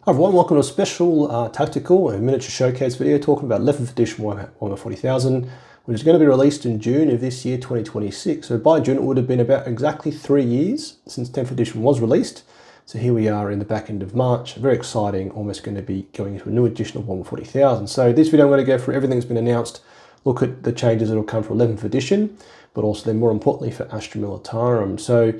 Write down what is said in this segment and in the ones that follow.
Hi everyone, welcome to a special tactical and miniature showcase video talking about 11th edition Warhammer 40,000, which is going to be released in June of this year, 2026. So by June it would have been about exactly 3 years since 10th edition was released. So here we are in the back end of March, very exciting, almost going to be going into a new edition of Warhammer 40,000. So this video I'm going to go through everything that's been announced, look at the changes that will come for 11th edition, but also then more importantly for Astra Militarum. So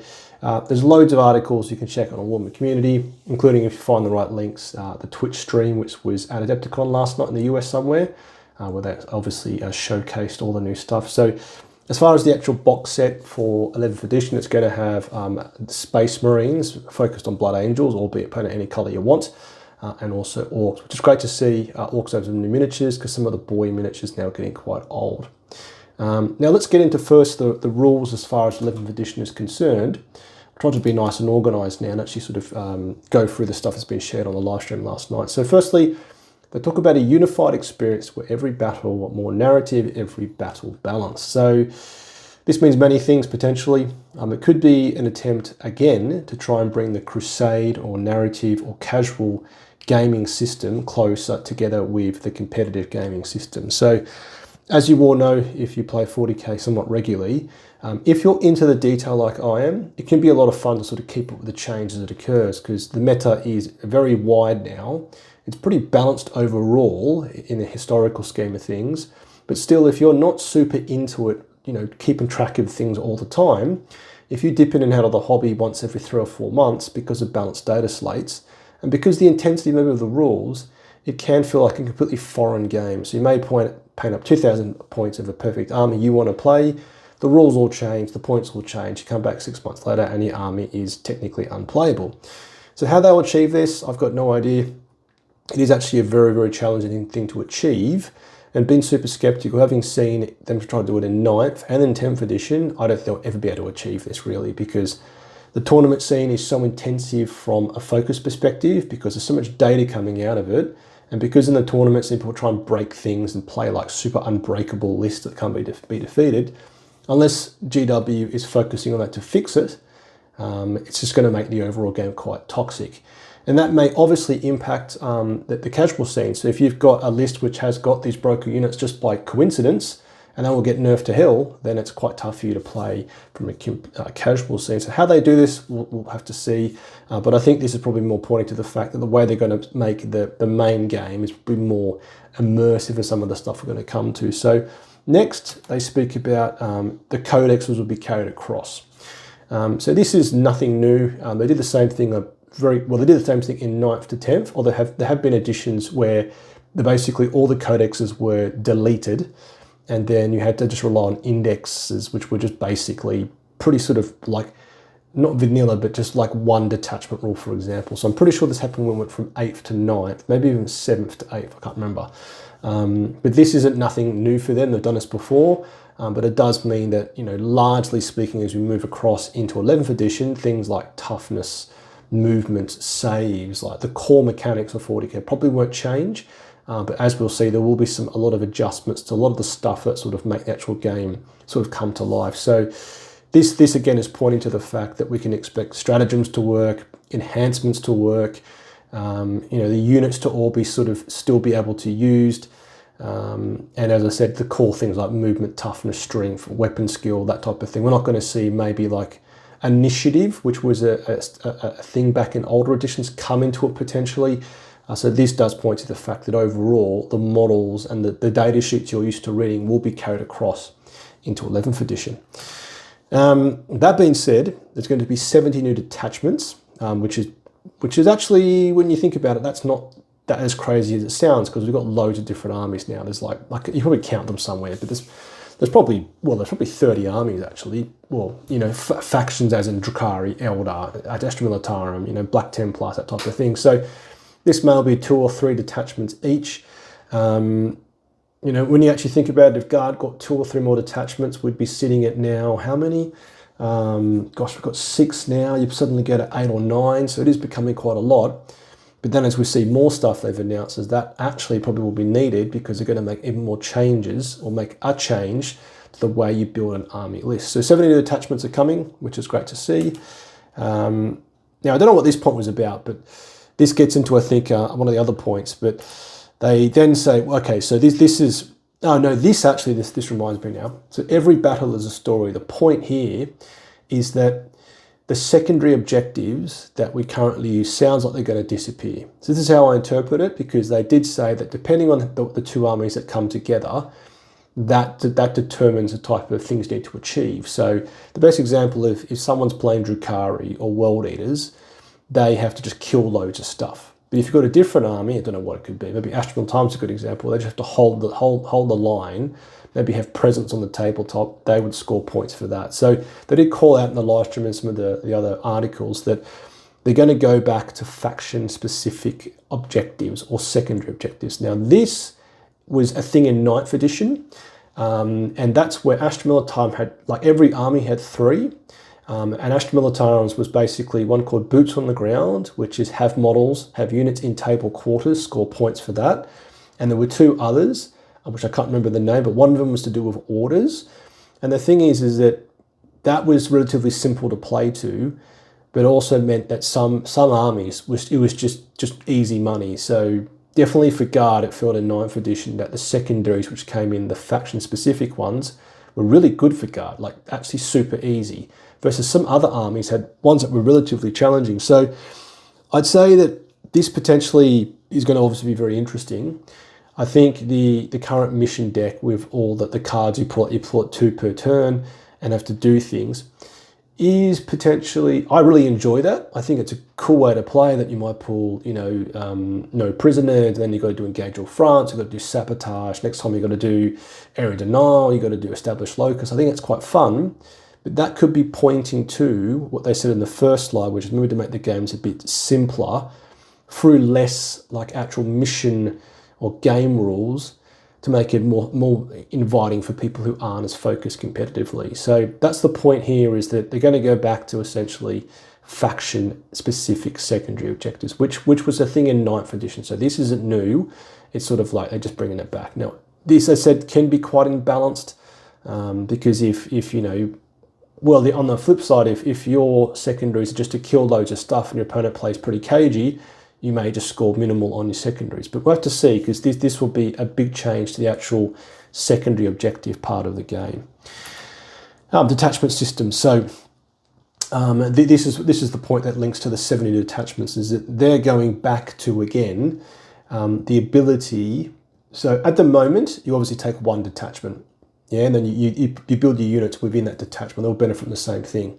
there's loads of articles you can check on the Warhammer community, including, if you find the right links, the Twitch stream, which was at Adepticon last night in the US somewhere, where they obviously showcased all the new stuff. So as far as the actual box set for 11th edition, it's going to have Space Marines focused on Blood Angels, albeit painted any colour you want, and also Orcs, which is great to see. Orcs have some new miniatures because some of the boy miniatures now are getting quite old. Now let's get into first the rules as far as 11th edition is concerned. I'm trying to be nice and organised now and actually sort of go through the stuff that's been shared on the live stream last night. So firstly, they talk about a unified experience where every battle, more narrative, every battle balance. So this means many things potentially. It could be an attempt again to try and bring the crusade or narrative or casual gaming system closer together with the competitive gaming system. So as you all know, if you play 40k somewhat regularly, if you're into the detail like I am, it can be a lot of fun to sort of keep up with the change as it occurs, because the meta is very wide now. It's pretty balanced overall in the historical scheme of things, but still, if you're not super into it, you know, keeping track of things all the time, if you dip in and out of the hobby once every 3 or 4 months because of balanced data slates, and because the intensity maybe of the rules, it can feel like a completely foreign game. So you may paint up 2,000 points of a perfect army you want to play. The rules all change, the points will change. You come back 6 months later and your army is technically unplayable. So how they'll achieve this, I've got no idea. It is actually a very, very challenging thing to achieve. And being super skeptical, having seen them try to do it in 9th and in 10th edition, I don't think they'll ever be able to achieve this really, because the tournament scene is so intensive from a focus perspective, because there's so much data coming out of it. And because in the tournaments, people try and break things and play like super unbreakable lists that can't be defeated, unless GW is focusing on that to fix it, it's just going to make the overall game quite toxic. And that may obviously impact the casual scene. So if you've got a list which has got these broken units just by coincidence, and they will get nerfed to hell, then it's quite tough for you to play from a casual scene. So how they do this, we'll have to see. But I think this is probably more pointing to the fact that the way they're going to make the main game is probably more immersive as some of the stuff we're going to come to. So next, they speak about the codexes will be carried across. So this is nothing new. They did the same thing they did the same thing in 9th to 10th, or there have been editions where basically all the codexes were deleted, and then you had to just rely on indexes, which were just basically pretty sort of like, not vanilla, but just like one detachment rule, for example. So I'm pretty sure this happened when we went from 8th to 9th, maybe even 7th to 8th, I can't remember. But this isn't nothing new for them, they've done this before, but it does mean that, you know, largely speaking, as we move across into 11th edition, things like toughness, movement, saves, like the core mechanics of 40k probably won't change. But as we'll see, there will be a lot of adjustments to a lot of the stuff that sort of make the actual game sort of come to life. So this again is pointing to the fact that we can expect stratagems to work, enhancements to work, you know, the units to all be sort of still be able to used. And as I said, the core things like movement, toughness, strength, weapon skill, that type of thing. We're not going to see maybe like initiative, which was a thing back in older editions, come into it potentially. So this does point to the fact that overall the models and the data sheets you're used to reading will be carried across into 11th edition. That being said, there's going to be 70 new detachments, which is actually, when you think about it, that's not that as crazy as it sounds, because we've got loads of different armies now. There's like you probably count them somewhere, but there's probably 30 armies actually. Well, you know, factions as in Drukhari, Eldar, Astra Militarum, you know, Black Templars, that type of thing. So this may be 2 or 3 detachments each. You know, when you actually think about it, if Guard got 2 or 3 more detachments, we'd be sitting at now, how many? Gosh, we've got 6 now. You suddenly get at 8 or 9, so it is becoming quite a lot. But then as we see more stuff they've announced, is that actually probably will be needed, because they're going to make even more changes, or make a change to the way you build an army list. So 70 new detachments are coming, which is great to see. Now, I don't know what this point was about, but this gets into, I think, one of the other points, but they then say, okay, so this is, oh no, this reminds me now. So every battle is a story. The point here is that the secondary objectives that we currently use sounds like they're going to disappear. So this is how I interpret it, because they did say that depending on the two armies that come together, that determines the type of things you need to achieve. So the best example, if someone's playing Drukhari or World Eaters, they have to just kill loads of stuff. But if you've got a different army, I don't know what it could be, maybe Astra Militarum is a good example, they just have to hold the line, maybe have presence on the tabletop, they would score points for that. So they did call out in the live stream and some of the other articles that they're going to go back to faction-specific objectives or secondary objectives. Now this was a thing in 9th edition, and that's where Astra Militarum had, like every army had 3, and Astra Militarum's was basically one called Boots on the Ground, which is have models, have units in table quarters, score points for that. And there were 2 others, which I can't remember the name, but one of them was to do with orders. And the thing is that was relatively simple to play to, but also meant that some armies, it was just easy money. So definitely for Guard, it felt in 9th edition that the secondaries which came in, the faction-specific ones, were really good for Guard, like actually super easy, versus some other armies had ones that were relatively challenging. So I'd say that this potentially is going to obviously be very interesting. I think the current mission deck with all the cards you pull out 2 per turn and have to do things, is potentially, I really enjoy that. I think it's a cool way to play, that you might pull, no prisoners, then you've got to do engage all fronts, you've got to do sabotage, next time you've got to do area denial, you've got to do establish locus. I think it's quite fun, but that could be pointing to what they said in the first slide, which is maybe to make the games a bit simpler through less like actual mission or game rules, to make it more inviting for people who aren't as focused competitively. So that's the point here, is that they're going to go back to essentially faction-specific secondary objectives, which was a thing in 9th edition. So this isn't new. It's sort of like they're just bringing it back. Now, this, I said, can be quite imbalanced, because if on the flip side, if your secondaries are just to kill loads of stuff and your opponent plays pretty cagey, you may just score minimal on your secondaries. But we'll have to see, because this will be a big change to the actual secondary objective part of the game. Detachment systems. So this is the point that links to the 70 detachments, is that they're going back to, again, the ability. So at the moment, you obviously take 1 detachment, yeah, and then you build your units within that detachment. They'll benefit from the same thing.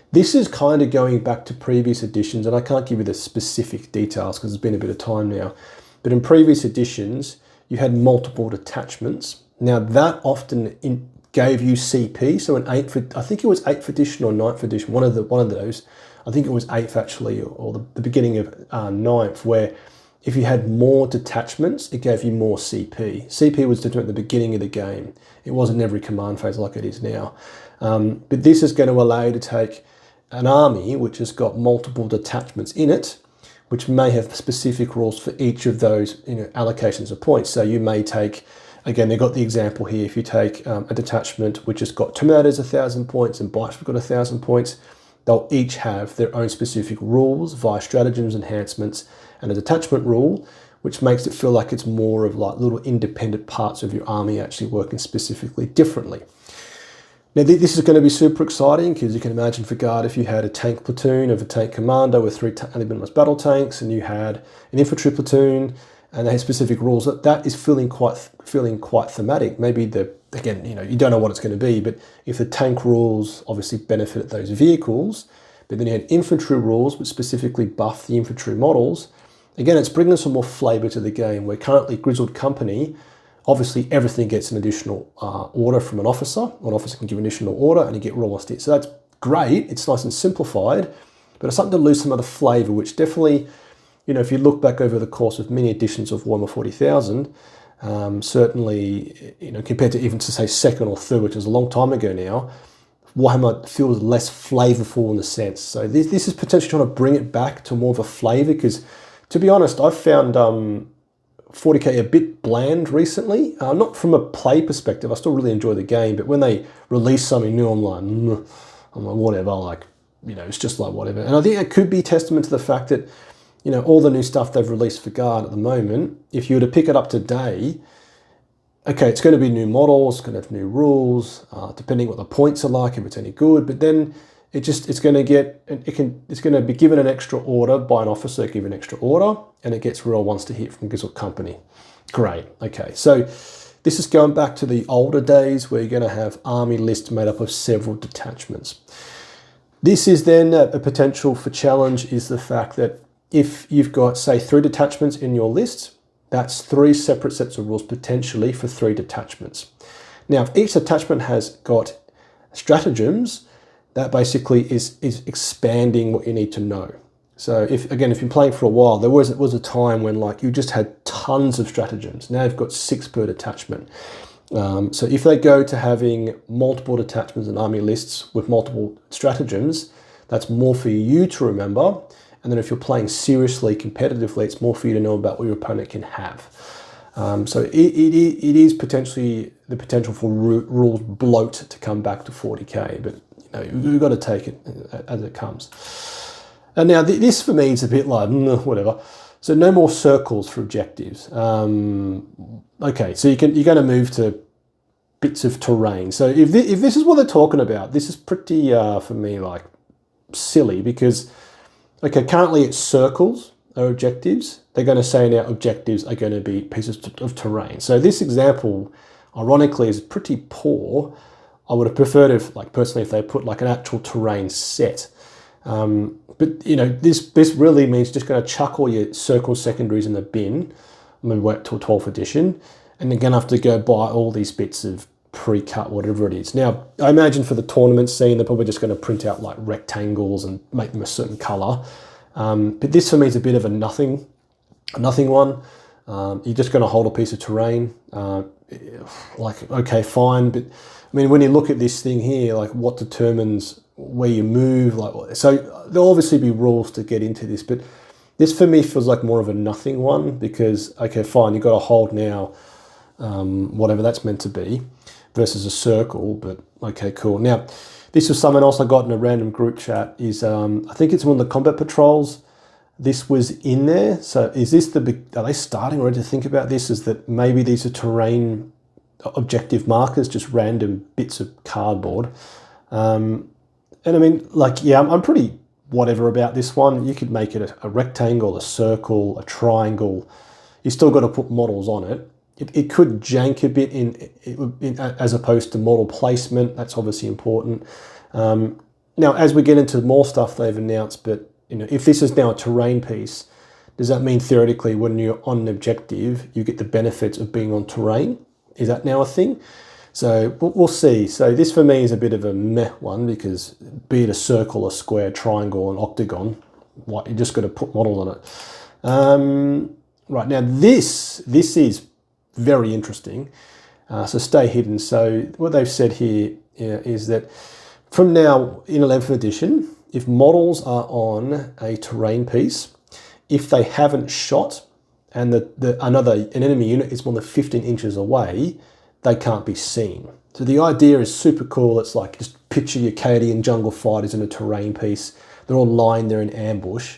This is kind of going back to previous editions, and I can't give you the specific details because it's been a bit of time now. But in previous editions, you had multiple detachments. Now that often gave you CP. So in I think it was 8th edition or 9th edition, one of those. I think it was 8th actually, or the beginning of 9th, where if you had more detachments, it gave you more CP. CP was determined at the beginning of the game. It wasn't every command phase like it is now. But this is going to allow you to take an army which has got multiple detachments in it, which may have specific rules for each of those allocations of points. So you may take, again, they've got the example here, if you take a detachment which has got Tomatoes 1,000 points and Bites have got 1,000 points, they'll each have their own specific rules via stratagems, enhancements, and a detachment rule, which makes it feel like it's more of like little independent parts of your army actually working specifically differently. Now this is going to be super exciting, because you can imagine for Guard, if you had a tank platoon of a tank commander with 3 minimized battle tanks, and you had an infantry platoon, and they have specific rules, that is feeling quite thematic. Maybe again, you don't know what it's going to be, but if the tank rules obviously benefit those vehicles, but then you had infantry rules which specifically buff the infantry models, again, it's bringing some more flavour to the game, where currently Grizzled Company, obviously everything gets an additional order from an officer. An officer can give an additional order and you get raw stats. So that's great, it's nice and simplified, but it's something to lose some of the flavour, which definitely, if you look back over the course of many editions of Warhammer 40,000, certainly, compared to even to say 2nd or 3rd, which was a long time ago now, Warhammer feels less flavourful in a sense. So this is potentially trying to bring it back to more of a flavour, because to be honest, I've found 40k a bit bland recently. Not from a play perspective, I still really enjoy the game, but when they release something new, I'm like, whatever, it's just like whatever. And I think it could be testament to the fact that you know, all the new stuff they've released for Guard at the moment, if you were to pick it up today, okay, it's going to be new models, it's going to have new rules, depending what the points are like, if it's any good, but then it's going to be given an extra order by an officer, give an extra order, and it gets real once to hit from Gizzard Company. Great, okay, so this is going back to the older days where you're going to have army lists made up of several detachments. This is then a potential for challenge is the fact that if you've got, say, 3 detachments in your list, that's 3 separate sets of rules potentially for 3 detachments. Now, if each detachment has got stratagems, that basically is expanding what you need to know. So if you've been playing for a while, there was a time when like you just had tons of stratagems. Now you've got 6 per detachment. So if they go to having multiple detachments and army lists with multiple stratagems, that's more for you to remember. And then if you're playing seriously, competitively, it's more for you to know about what your opponent can have. So it is potentially the potential for rules bloat to come back to 40k, but you know, you've got to take it as it comes. And now this for me is a bit like, whatever. So no more circles for objectives. Okay, so you're going to move to bits of terrain. So if this is what they're talking about, this is pretty, for me, like silly because, okay, currently it's circles are objectives. They're going to say now objectives are going to be pieces of terrain. So this example, ironically, is pretty poor. I would have preferred if, like personally, if they put like an actual terrain set. But you know, this really means just going to chuck all your circle secondaries in the bin. I'm going to wait till 12th edition, and they're going to have to go buy all these bits of pre-cut, whatever it is. Now, I imagine for the tournament scene, they're probably just going to print out like rectangles and make them a certain color. But this for me is a bit of a nothing one. You're just going to hold a piece of terrain. Like, okay, fine. But I mean, when you look at this thing here, like what determines where you move, like, so there'll obviously be rules to get into this, but this for me feels like more of a nothing one because, okay, fine, you've got to hold now, whatever that's meant to be, versus a circle, but okay, cool. Now, this was someone else I got in a random group chat, is I think it's one of the combat patrols. This was in there. So is this are they starting already to think about this? Is that maybe these are terrain objective markers, just random bits of cardboard? And I mean, like, yeah, I'm pretty whatever about this one. You could make it a rectangle, a circle, a triangle. You still got to put models on it. It could jank a bit in as opposed to model placement. That's obviously important. Now, as we get into more stuff they've announced, but you know, if this is now a terrain piece, does that mean theoretically when you're on an objective, you get the benefits of being on terrain? Is that now a thing? So we'll see. So this for me is a bit of a meh one because be it a circle, a square, triangle, an octagon, what you just got to put models on it. Right, now this is very interesting. So stay hidden. So what they've said here is that from now in 11th edition, if models are on a terrain piece, if they haven't shot and an enemy unit is more than 15 inches away, they can't be seen. So the idea is super cool. It's like, just picture your Cadian jungle fighters in a terrain piece. They're all lying there in ambush.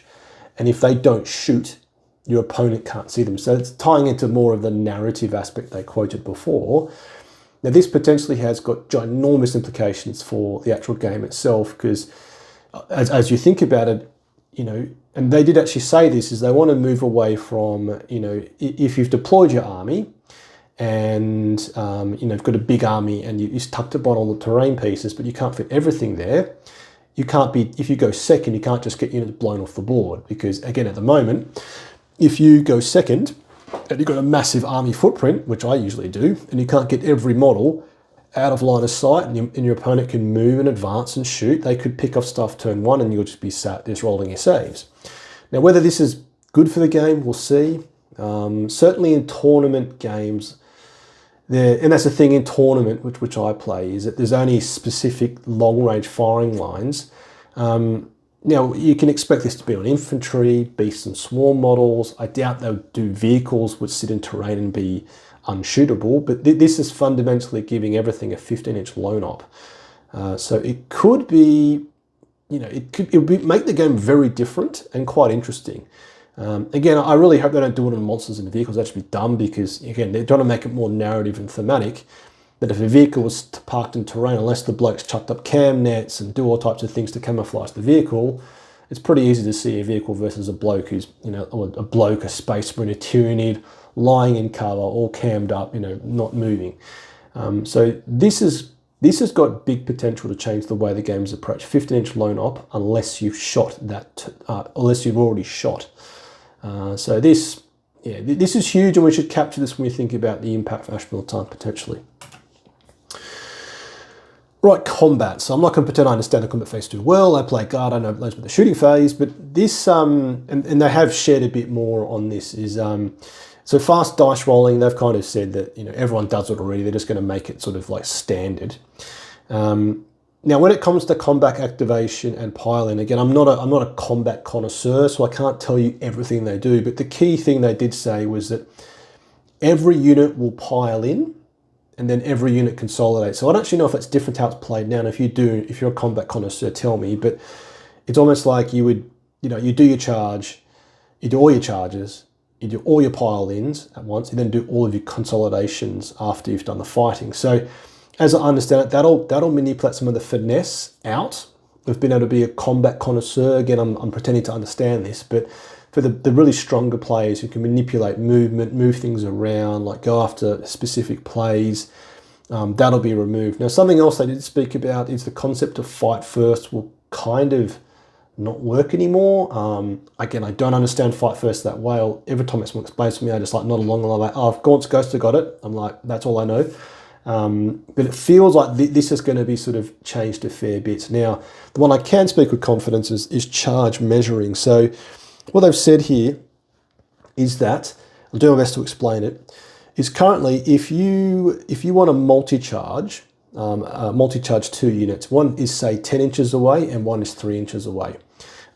And if they don't shoot, your opponent can't see them. So it's tying into more of the narrative aspect they quoted before. Now this potentially has got ginormous implications for the actual game itself, because as you think about it, you know, and they did actually say this, is they want to move away from, you know, if you've deployed your army and, you know, you've got a big army and you tucked it on all the terrain pieces, but you can't fit everything there. You can't be, if you go second, you can't just get units blown off the board, because again, at the moment, if you go second and you've got a massive army footprint, which I usually do, and you can't get every model out of line of sight, and your opponent can move and advance and shoot, they could pick off stuff turn one and you'll just be sat just rolling your saves. Now, whether this is good for the game, we'll see. Certainly in tournament games, and that's the thing in tournament, which I play, is that there's only specific long-range firing lines. Now, you can expect this to be on infantry, beast and swarm models. I doubt they'll do vehicles which sit in terrain and be unshootable, but this is fundamentally giving everything a 15-inch loan op. So it could be, you know, it would make the game very different and quite interesting. Again, I really hope they don't do it on monsters and vehicles. That should be dumb because, again, they're trying to make it more narrative and thematic. That if a vehicle was parked in terrain, unless the bloke's chucked up cam nets and do all types of things to camouflage the vehicle, it's pretty easy to see a vehicle versus a bloke who's, or a bloke, a space marine, a Tyranid, lying in cover, all cammed up, not moving. So this has got big potential to change the way the game's approached. 15-inch lone op, unless you've unless you've already shot. So this is huge, and we should capture this when we think about the impact for Astra Militarum potentially. Right, combat. So I'm not going to pretend I understand the combat phase too well. I play guard, I know loads about the shooting phase, but this, and they have shared a bit more on this, is so fast dice rolling. They've kind of said that everyone does it already. They're just going to make it sort of like standard. Now, when it comes to combat activation and pile-in, again, I'm not a combat connoisseur, so I can't tell you everything they do. But the key thing they did say was that every unit will pile in, and then every unit consolidates. So I don't actually know if it's different how it's played now. And if you're a combat connoisseur, tell me. But it's almost like you do your charge, you do all your charges, you do all your pile-ins at once, and then do all of your consolidations after you've done the fighting. So as I understand it, that'll manipulate some of the finesse out of being able to be a combat connoisseur. Again, I'm pretending to understand this, but for the really stronger players who can manipulate movement, move things around, like go after specific plays, that'll be removed. Now, something else they did speak about is the concept of fight first will kind of not work anymore. Again, I don't understand fight first that well. Every time it's explained to me, I just nod along and I'm like, oh, Gaunt's Ghost got it. I'm like, that's all I know. But it feels like this is going to be sort of changed a fair bit. Now, the one I can speak with confidence is charge measuring. So what they've said here is that, I'll do my best to explain it, is currently if you want to multi-charge 2 units, one is say 10 inches away and one is 3 inches away.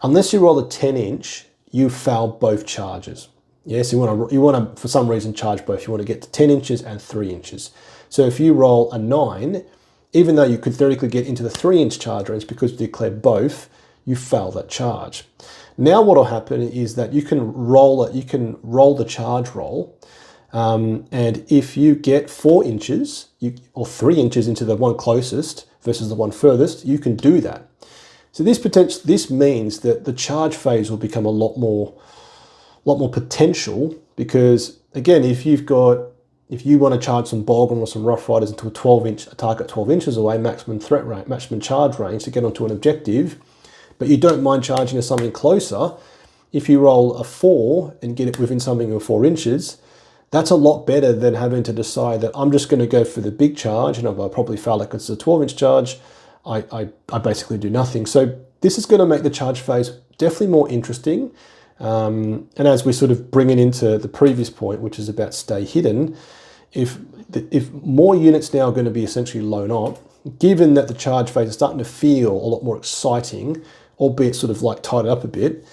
Unless you roll a 10-inch, you foul both charges. Yes, you want to for some reason charge both. You want to get to 10 inches and 3 inches. So if you roll a 9, even though you could theoretically get into the 3-inch charge range because you declared both, you fail that charge. Now what will happen is that you can roll the charge roll, and if you get 4 inches or 3 inches into the one closest versus the one furthest, you can do that. So this means that the charge phase will become a lot more potential, because again, if you want to charge some Bolgrim or some Rough Riders into a target 12 inches away, maximum threat range, maximum charge range to get onto an objective, but you don't mind charging to something closer, if you roll a 4 and get it within something of 4 inches, that's a lot better than having to decide that I'm just going to go for the big charge, and I'll probably fail it because it's a 12-inch charge. I basically do nothing. So this is going to make the charge phase definitely more interesting. And as we sort of bring it into the previous point, which is about stay hidden, if more units now are going to be essentially lone op, given that the charge phase is starting to feel a lot more exciting, albeit sort of like tied up a bit,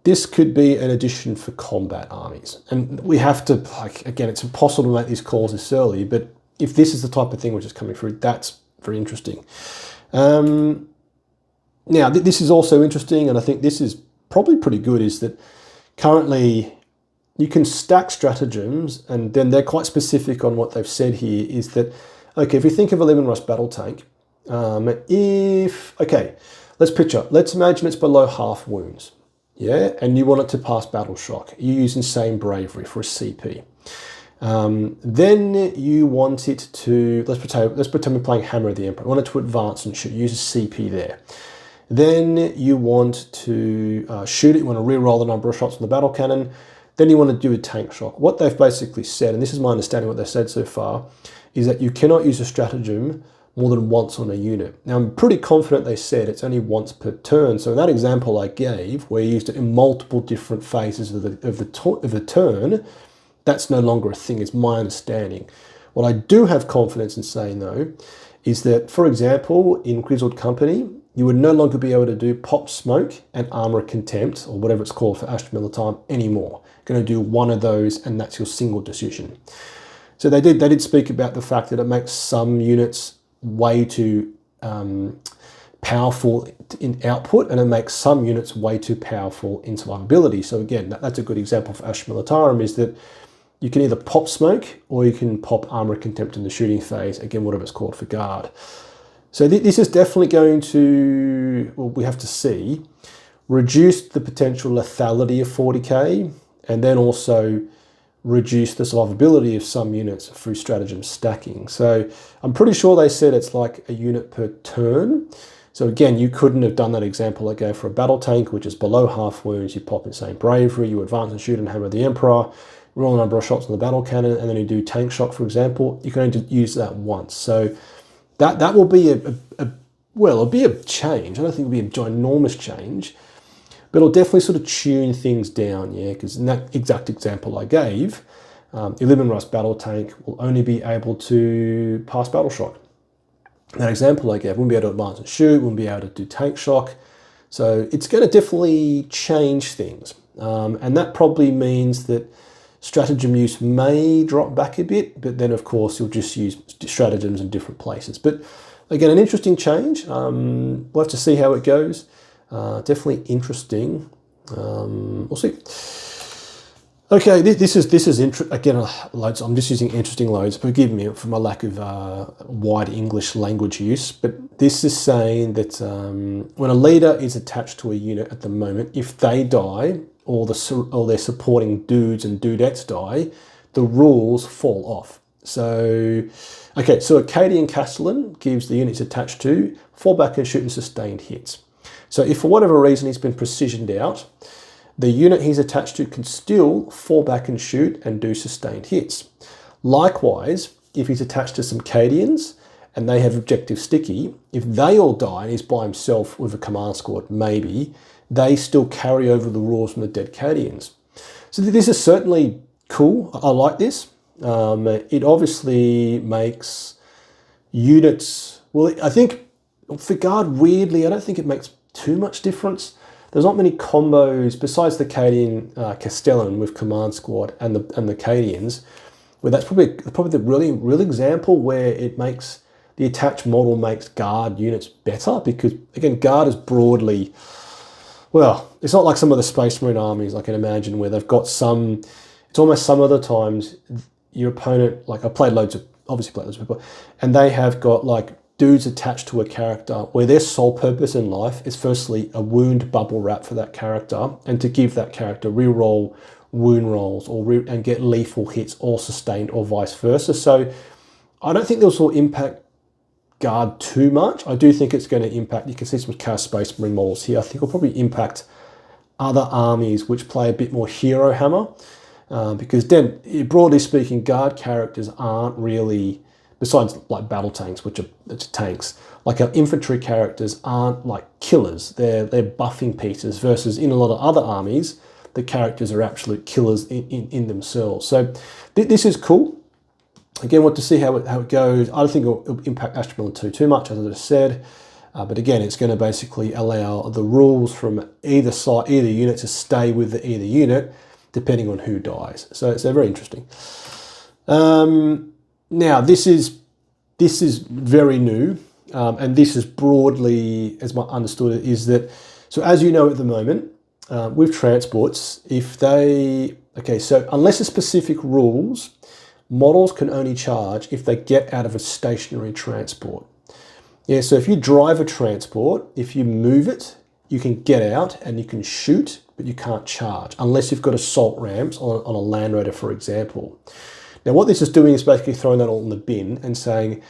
this could be an addition for combat armies. And we have to, again, it's impossible to make these calls this early, but if this is the type of thing which is coming through, that's very interesting. Now, this is also interesting, and I think this is probably pretty good, is that currently you can stack stratagems, and then they're quite specific on what they've said here, is that, okay, if you think of a Lemon Rush battle tank, let's imagine it's below half wounds, yeah, and you want it to pass battle shock. You're using same bravery for a CP. Then you want it to, let's pretend we're playing Hammer of the Emperor. You want it to advance and shoot, use a CP there. Then you want to shoot it, you want to re-roll the number of shots on the battle cannon. Then you want to do a tank shock. What they've basically said, and this is my understanding of what they've said so far, is that you cannot use a stratagem more than once on a unit. Now, I'm pretty confident they said it's only once per turn. So in that example I gave, where you used it in multiple different phases of the turn, that's no longer a thing, is my understanding. What I do have confidence in saying, though, is that, for example, in Grizzled Company, you would no longer be able to do Pop Smoke and Armor of Contempt, or whatever it's called for Astra Militarum, anymore. You're going to do one of those, and that's your single decision. So they did speak about the fact that it makes some units way too powerful in output, and it makes some units way too powerful in survivability. So again, that's a good example for Astra Militarum, is that you can either pop smoke or you can pop armor contempt in the shooting phase, again, whatever it's called for guard. So this is definitely going to, well, we have to see, reduce the potential lethality of 40k, and then also reduce the survivability of some units through stratagem stacking. So I'm pretty sure they said it's like a unit per turn. So again, you couldn't have done that example I gave for a battle tank, which is below half wounds. You pop Insane Bravery, you advance and shoot and hammer the Emperor, roll a number of shots on the battle cannon, and then you do tank shock, for example. You can only use that once. So that will be it'll be a change. I don't think it'll be a ginormous change, but it'll definitely sort of tune things down, yeah, because in that exact example I gave, Illumin Rust battle tank will only be able to pass battle shock. That example I gave, wouldn't be able to advance and shoot, wouldn't be able to do tank shock. So it's going to definitely change things. And that probably means that stratagem use may drop back a bit, but then of course you'll just use stratagems in different places. But again, an interesting change. We'll have to see how it goes. Definitely interesting. We'll see. Okay, this is again loads. I'm just using interesting loads. Forgive me for my lack of wide English language use. But this is saying that when a leader is attached to a unit at the moment, if they die, or their supporting dudes and dudettes die, the rules fall off. So, okay, so Acadian Castellan gives the units attached to fall back and shoot and sustained hits. So if for whatever reason he's been precisioned out, the unit he's attached to can still fall back and shoot and do sustained hits. Likewise, if he's attached to some Cadians and they have objective sticky, if they all die and he's by himself with a command squad, maybe, they still carry over the rules from the dead Cadians. So this is certainly cool. I like this. It obviously makes units, well, I think for guard, weirdly, I don't think it makes too much difference. There's not many combos besides the Cadian Castellan with command squad and the Cadians, where that's probably the real example where it makes the attached model makes guard units better, because again, guard is broadly, well, it's not like some of the Space Marine armies I can imagine where they've got some, it's almost some of the times your opponent, like I played loads of people, and they have got like dudes attached to a character where their sole purpose in life is firstly a wound bubble wrap for that character, and to give that character reroll wound rolls and get lethal hits or sustained or vice versa. So I don't think this will impact guard too much. I do think it's going to impact, you can see some cast Space Marine models here, I think it'll probably impact other armies which play a bit more hero hammer, because then broadly speaking, guard characters aren't really, besides like battle tanks, which are tanks, like our infantry characters aren't like killers. They're buffing pieces, versus in a lot of other armies, the characters are absolute killers in themselves. So this is cool. Again, want to see how it goes. I don't think it'll impact Astra Militarum too much, as I just said. But again, it's going to basically allow the rules from either side, either unit, to stay with either unit, depending on who dies. So it's very interesting. Now, this is very new, and this is broadly, as I understood it, is that, so as you know at the moment, with transports, so unless there's specific rules, models can only charge if they get out of a stationary transport. Yeah, so if you drive a transport, if you move it, you can get out and you can shoot, but you can't charge, unless you've got assault ramps on a Land Raider, for example. Now, what this is doing is basically throwing that all in the bin and saying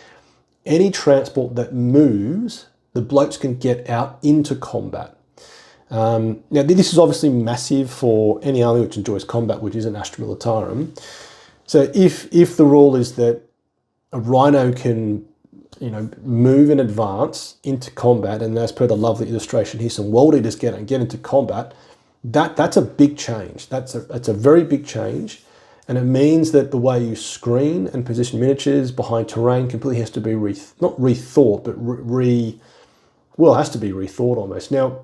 any transport that moves, the blokes can get out into combat. Now, this is obviously massive for any army which enjoys combat, which isn't Astra Militarum. So if the rule is that a Rhino can, move in advance into combat, and as per the lovely illustration here, some World Eaters get into combat, that's a big change. That's a very big change. And it means that the way you screen and position miniatures behind terrain completely has to be not rethought, but it has to be rethought almost. Now,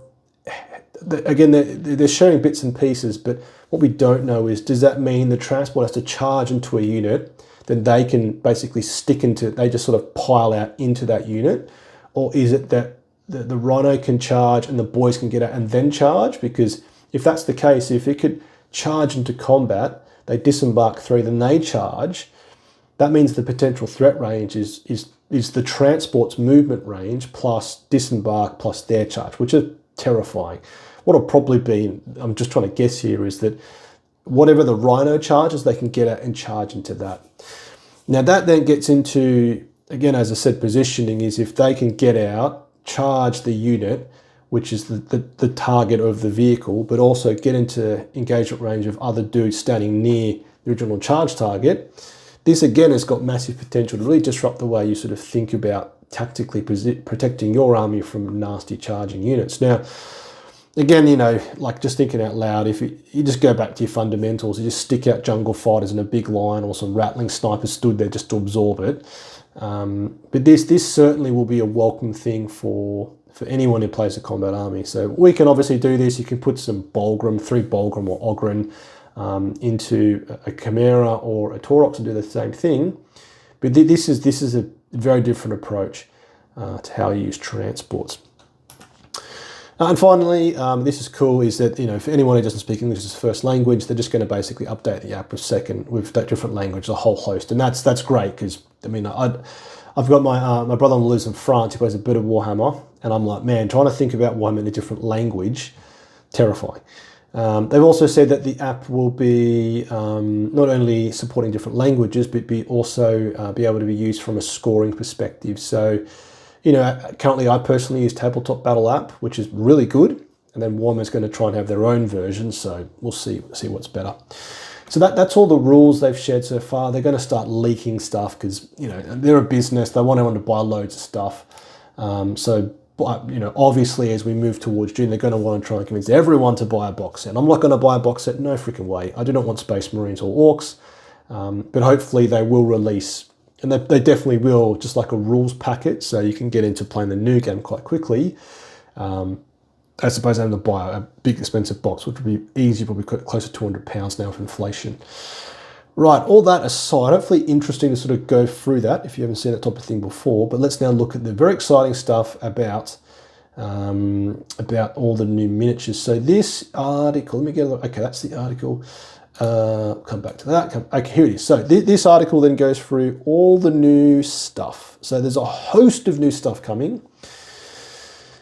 again, they're sharing bits and pieces, but what we don't know is, does that mean the transport has to charge into a unit, then they can basically they just sort of pile out into that unit? Or is it that the Rhino can charge and the boys can get out and then charge? Because if that's the case, if it could charge into combat, they disembark 3, then they charge, that means the potential threat range is the transport's movement range plus disembark plus their charge, which is terrifying. What will probably be, I'm just trying to guess here, is that whatever the Rhino charges, they can get out and charge into that. Now that then gets into, again, as I said, positioning is if they can get out, charge the unit, which is the target of the vehicle, but also get into engagement range of other dudes standing near the original charge target. This again has got massive potential to really disrupt the way you sort of think about tactically protecting your army from nasty charging units. Now, again, you know, like just thinking out loud, if you just go back to your fundamentals, you just stick out jungle fighters in a big line or some rattling snipers stood there just to absorb it. But this certainly will be a welcome thing for anyone who plays a combat army. So we can obviously do this. You can put some Bulgrim, 3 Bulgrim or Ogren into a Chimera or a Taurox and do the same thing. But this is a very different approach to how you use transports. And finally, this is cool, is that, you know, for anyone who doesn't speak English as a first language, they're just going to basically update the app with that different language, a whole host. And that's great because, I mean, I've got my brother-in-law lives in France, he plays a bit of Warhammer, and I'm like, man, trying to think about Warhammer in a different language, terrifying. They've also said that the app will be not only supporting different languages, but also be able to be used from a scoring perspective. So, you know, currently I personally use Tabletop Battle app, which is really good. And then Warhammer's going to try and have their own version. So we'll see what's better. So that's all the rules they've shared so far. They're going to start leaking stuff because, you know, they're a business. They want everyone to buy loads of stuff. But, you know, obviously as we move towards June, they're going to want to try and convince everyone to buy a box set. I'm not going to buy a box set, no freaking way. I do not want Space Marines or Orcs. But hopefully they will release, and they definitely will, just like a rules packet, so you can get into playing the new game quite quickly, as opposed to having to buy a big expensive box, which would be easy, probably close to £200 now with inflation. Right, all that aside, hopefully interesting to sort of go through that if you haven't seen that type of thing before, but let's now look at the very exciting stuff about all the new miniatures. So this article, let me get a look. Okay, that's the article. Come back to that. Okay, here it is. So this article then goes through all the new stuff. So there's a host of new stuff coming.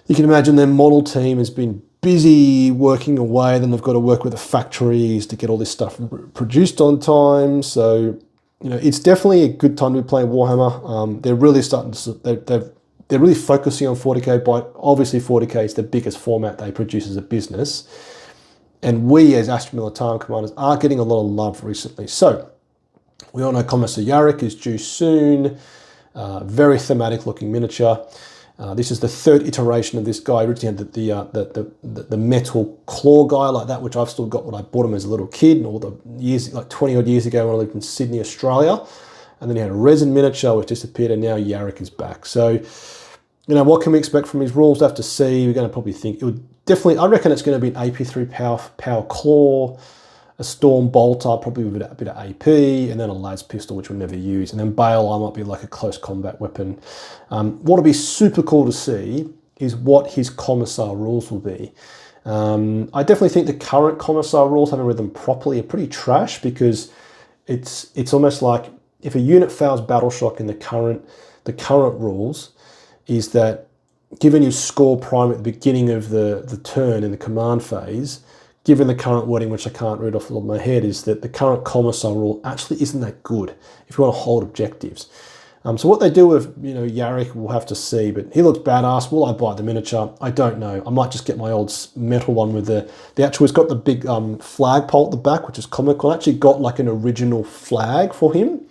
You can imagine their model team has been busy working away. Then they've got to work with the factories to get all this stuff produced on time. So, you know, it's definitely a good time to be playing Warhammer. They're really starting to, they're really focusing on 40k, but obviously 40k is the biggest format they produce as a business. And we, as Astra Militarum commanders, are getting a lot of love recently. So, we all know Commissar Yarrick is due soon. Very thematic looking miniature. This is the 3rd iteration of this guy. Originally had the metal claw guy like that, which I've still got when I bought him as a little kid, all the years, like 20 odd years ago when I lived in Sydney, Australia. And then he had a resin miniature which disappeared, and now Yarrick is back. So, you know, what can we expect from his rules? We'll have to see. We're going to probably think it would definitely, I reckon it's going to be an AP3 power claw, a storm bolter, probably with a bit of AP, and then a lad's pistol, which we'll never use. And then Bale, I might be like a close combat weapon. What will be super cool to see is what his Commissar rules will be. I definitely think the current Commissar rules, having read them properly, are pretty trash, because it's almost like if a unit fails battle shock in the current rules, is that given you score prime at the beginning of the turn in the command phase, given the current wording, which I can't read off the top of my head, is that the current Commissar rule actually isn't that good if you want to hold objectives. So what they do with, you know, Yarrick, we'll have to see, but he looks badass. Will I buy the miniature? I don't know. I might just get my old metal one with the actual, it's got the big flagpole at the back, which is comical. I actually got like an original flag for him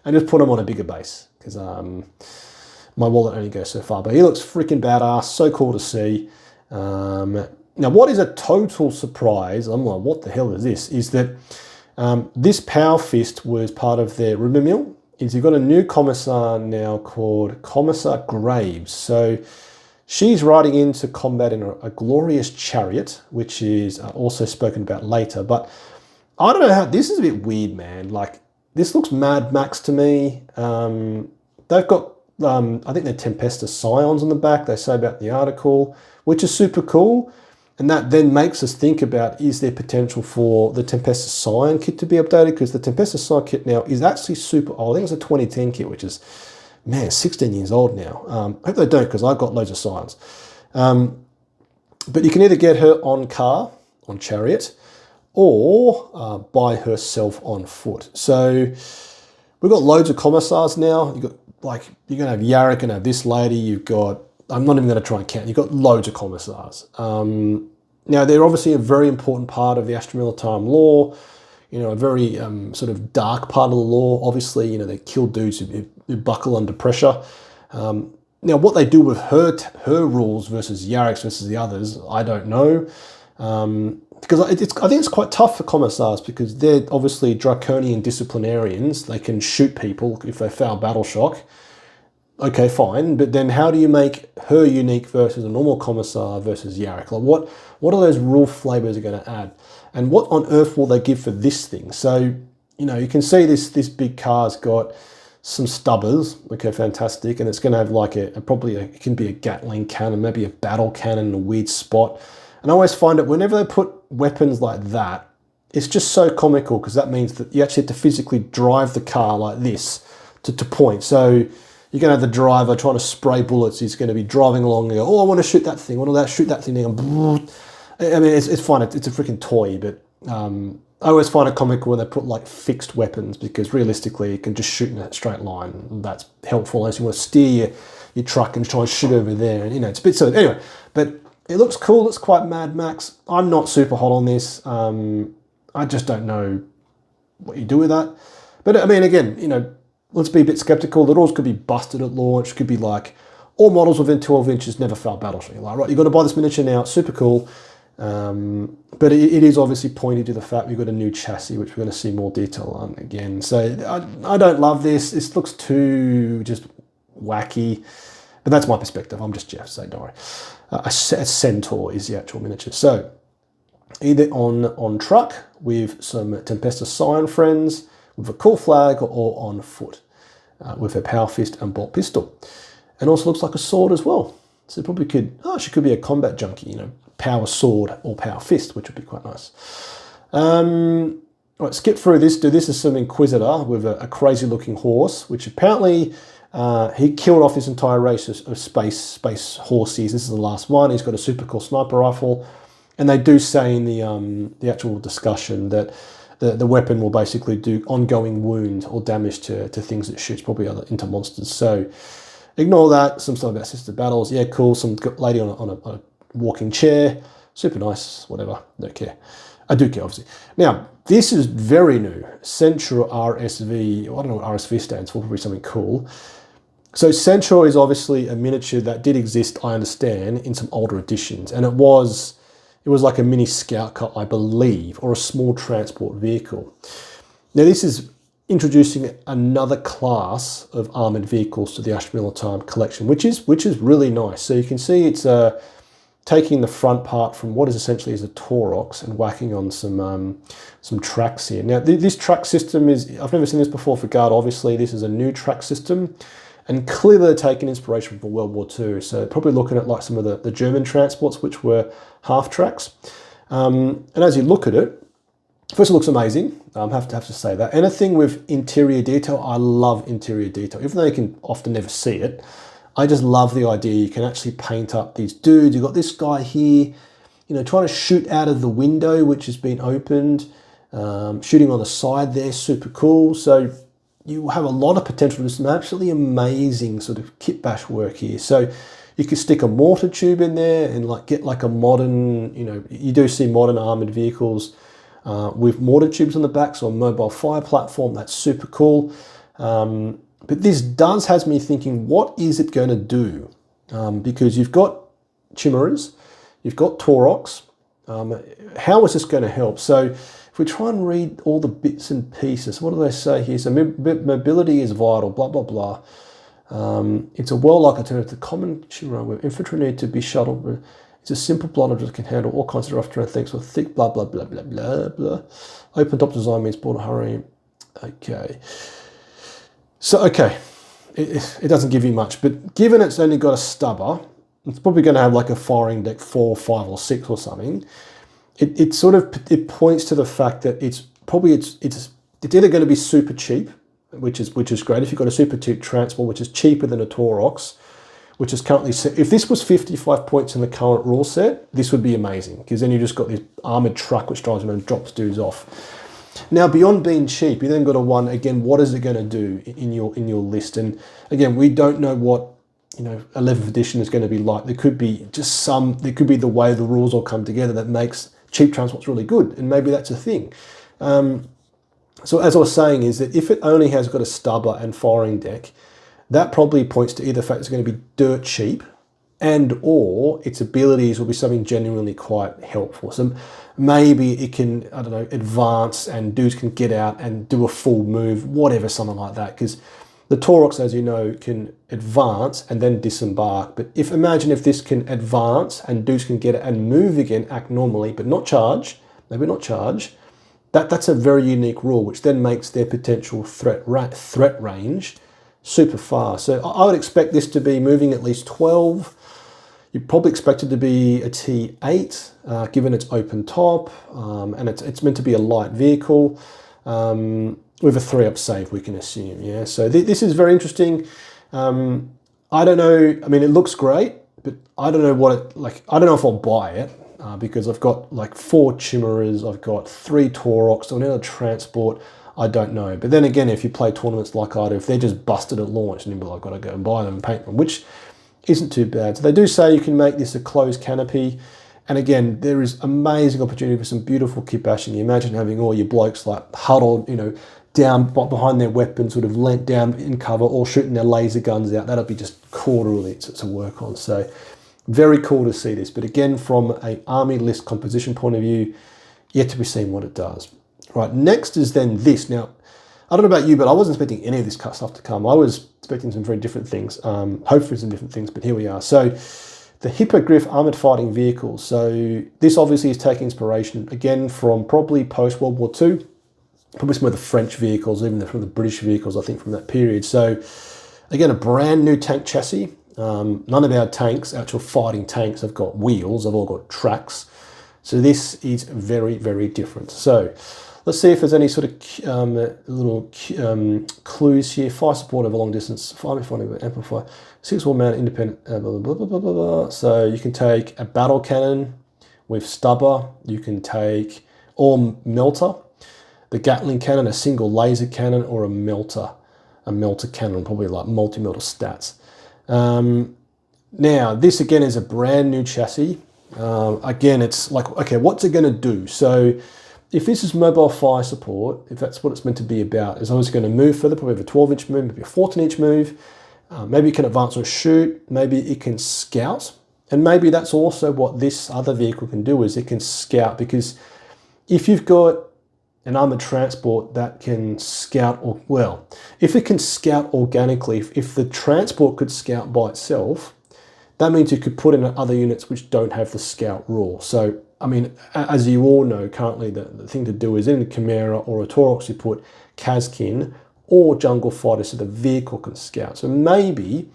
and just put him on a bigger base, because my wallet only goes so far. But he looks freaking badass, so cool to see. Now, what is a total surprise, I'm like, what the hell is this, is that this Power Fist was part of their rumour mill. Is you've got a new Commissar now called Commissar Graves. So she's riding into combat in a glorious chariot, which is also spoken about later. But I don't know how, this is a bit weird, man. Like, this looks Mad Max to me. They've got I think they're Tempesta Scions on the back, they say about the article, which is super cool. And that then makes us think about, is there potential for the Tempesta Scion kit to be updated? Because the Tempesta Scion kit now is actually super old. I think it's a 2010 kit, which is, man, 16 years old now. I hope they don't, because I've got loads of Scions. But you can either get her on car, on chariot, or by herself on foot. So we've got loads of commissars now. You've got, like, you're going to have Yara, you're going to have this lady, you've got, I'm not even going to try and count, you've got loads of commissars. Now, they're obviously a very important part of the Astra Militarum lore, you know, a very sort of dark part of the lore. Obviously, you know, they kill dudes who buckle under pressure. Now, what they do with her rules versus Yarek's versus the others, I don't know. Because I think it's quite tough for commissars, because they're obviously draconian disciplinarians. They can shoot people if they fail battle shock. Okay, fine, but then how do you make her unique versus a normal commissar versus Yarek? Like, what are those rule flavors are going to add? And what on earth will they give for this thing? So, you know, you can see this big car's got some stubbers. Okay, fantastic. And it's going to have like it can be a Gatling cannon, maybe a battle cannon in a weird spot. And I always find that whenever they put weapons like that, it's just so comical, because that means that you actually have to physically drive the car like this to point. So you're going to have the driver trying to spray bullets. He's going to be driving along and go, oh, I want to shoot that thing. I want to shoot that thing. I mean, it's fine. It's a freaking toy, but I always find it comical when they put like fixed weapons, because realistically you can just shoot in a straight line. And that's helpful unless you want to steer your truck and try and shoot over there. And, you know, it's a bit silly. Anyway, but it looks cool. It's quite Mad Max. I'm not super hot on this. I just don't know what you do with that. But I mean, again, you know, let's be a bit skeptical. The rules could be busted at launch. Could be like, all models within 12 inches never fail battleship. You're like, right, you've got to buy this miniature now. It's super cool. But it is obviously pointed to the fact we've got a new chassis, which we're going to see more detail on again. So I don't love this. This looks too just wacky. But that's my perspective. I'm just Jeff, so don't worry. A Centaur is the actual miniature. So either on truck with some Tempesta Scion friends, with a cool flag, or on foot with a power fist and bolt pistol. And also looks like a sword as well. So probably could, she could be a combat junkie, you know, power sword or power fist, which would be quite nice. Right, skip through this. This is some Inquisitor with a crazy looking horse, which apparently he killed off his entire race of space horses. This is the last one. He's got a super cool sniper rifle. And they do say in the actual discussion that the weapon will basically do ongoing wound or damage to things it shoots, probably into monsters. So ignore that. Some stuff about assisted battles. Yeah, cool. Some lady on a walking chair. Super nice. Whatever. Don't care. I do care, obviously. Now, this is very new. Central RSV. I don't know what RSV stands for. Probably something cool. So Central is obviously a miniature that did exist, I understand, in some older editions. And it was like a mini scout car, I believe, or a small transport vehicle. Now, this is introducing another class of armoured vehicles to the Astra Militarum collection, which is really nice. So you can see it's taking the front part from what is essentially a Taurox and whacking on some tracks here. Now, this track system is, I've never seen this before for Guard. Obviously, this is a new track system. And clearly they're taking inspiration from World War II. So probably looking at like some of the German transports, which were half tracks. And as you look at it, first it looks amazing. I have to say that. Anything with interior detail, I love interior detail. Even though you can often never see it, I just love the idea you can actually paint up these dudes. You've got this guy here, you know, trying to shoot out of the window, which has been opened. Shooting on the side there, super cool. So you have a lot of potential to do some absolutely amazing sort of kit bash work here. So you could stick a mortar tube in there and like get like a modern, you know, you do see modern armored vehicles with mortar tubes on the back, so a mobile fire platform. That's super cool. But this has me thinking, what is it going to do? Because you've got chimeras, you've got Taurox. How is this going to help? So if we try and read all the bits and pieces, what do they say here? So mobility is vital, blah, blah, blah. It's a well-like alternative to common chimera where infantry need to be shuttled. It's a simple blotter that can handle all kinds of rough terrain things with thick blah, blah, blah, blah, blah, blah. Open top design means border hurry. Okay. So, okay. it doesn't give you much. But given it's only got a stubber, it's probably going to have like a firing deck 4, 5, or 6 or something. It points to the fact that it's either going to be super cheap, which is great. If you've got a super cheap transport, which is cheaper than a Taurox, which is currently set. If this was 55 points in the current rule set, this would be amazing, because then you just got this armored truck which drives around and drops dudes off. Now, beyond being cheap, you then got to wonder again, what is it going to do in your list? And again, we don't know what 11th edition is going to be like. There could be there could be the way the rules all come together that makes cheap transports really good, and maybe that's a thing. So as I was saying, is that if it only has got a stubber and firing deck, that probably points to either the fact it's going to be dirt cheap, and or its abilities will be something genuinely quite helpful. So maybe it can, I don't know, advance and dudes can get out and do a full move, whatever, something like that. Because the Taurox, as you know, can advance and then disembark. But imagine if this can advance and dudes can get it and move again, act normally, but not charge, maybe not charge. That's a very unique rule, which then makes their potential threat range super far. So I would expect this to be moving at least 12. You'd probably expect it to be a T8, given its open top, and it's meant to be a light vehicle with a 3-up save, we can assume. Yeah, so this is very interesting. I don't know. I mean, it looks great, but I don't know what it like. I don't know if I'll buy it because I've got like 4 Chimeras, I've got 3 Taurox, or another transport. I don't know. But then again, if you play tournaments like I do, if they're just busted at launch, then you'll be like, I've got to go and buy them and paint them, which isn't too bad. So they do say you can make this a closed canopy. And again, there is amazing opportunity for some beautiful kit bashing. You imagine having all your blokes like huddled, down behind their weapons, sort of leant down in cover, all shooting their laser guns out. That'll be just cool really to work on. So very cool to see this. But again, from an army list composition point of view, yet to be seen what it does. Right, next is then this. Now, I don't know about you, but I wasn't expecting any of this stuff to come. I was expecting some very different things, hopefully some different things, but here we are. So the Hippogriff Armoured Fighting Vehicles. So this obviously is taking inspiration, again, from probably post-World War II, probably some of the French vehicles, even from the British vehicles, I think, from that period. So again, a brand new tank chassis. None of our tanks, actual fighting tanks, have got wheels. They've all got tracks. So this is very, very different. So let's see if there's any sort of little clues here. Fire support over long distance, fire fighting amplifier, 6-wall mounted independent, blah, blah, blah, blah, blah, blah. So you can take a battle cannon with stubber, you can take, or melter, the Gatling cannon, a single laser cannon, or a melter cannon, probably like multi-melter stats. Now, this again is a brand new chassis. Again, it's like, okay, what's it going to do? So if this is mobile fire support, if that's what it's meant to be about, it's always going to move further, probably have a 12-inch move, maybe a 14-inch move. Maybe it can advance or shoot. Maybe it can scout. And maybe that's also what this other vehicle can do, is it can scout. Because if you've got an armored transport that can scout, or well, if it can scout organically, if the transport could scout by itself, that means you could put in other units which don't have the scout rule. So, I mean, as you all know, currently the thing to do is in a Chimera or a Taurox, you put Kazkin or Jungle Fighter so the vehicle can scout. So maybe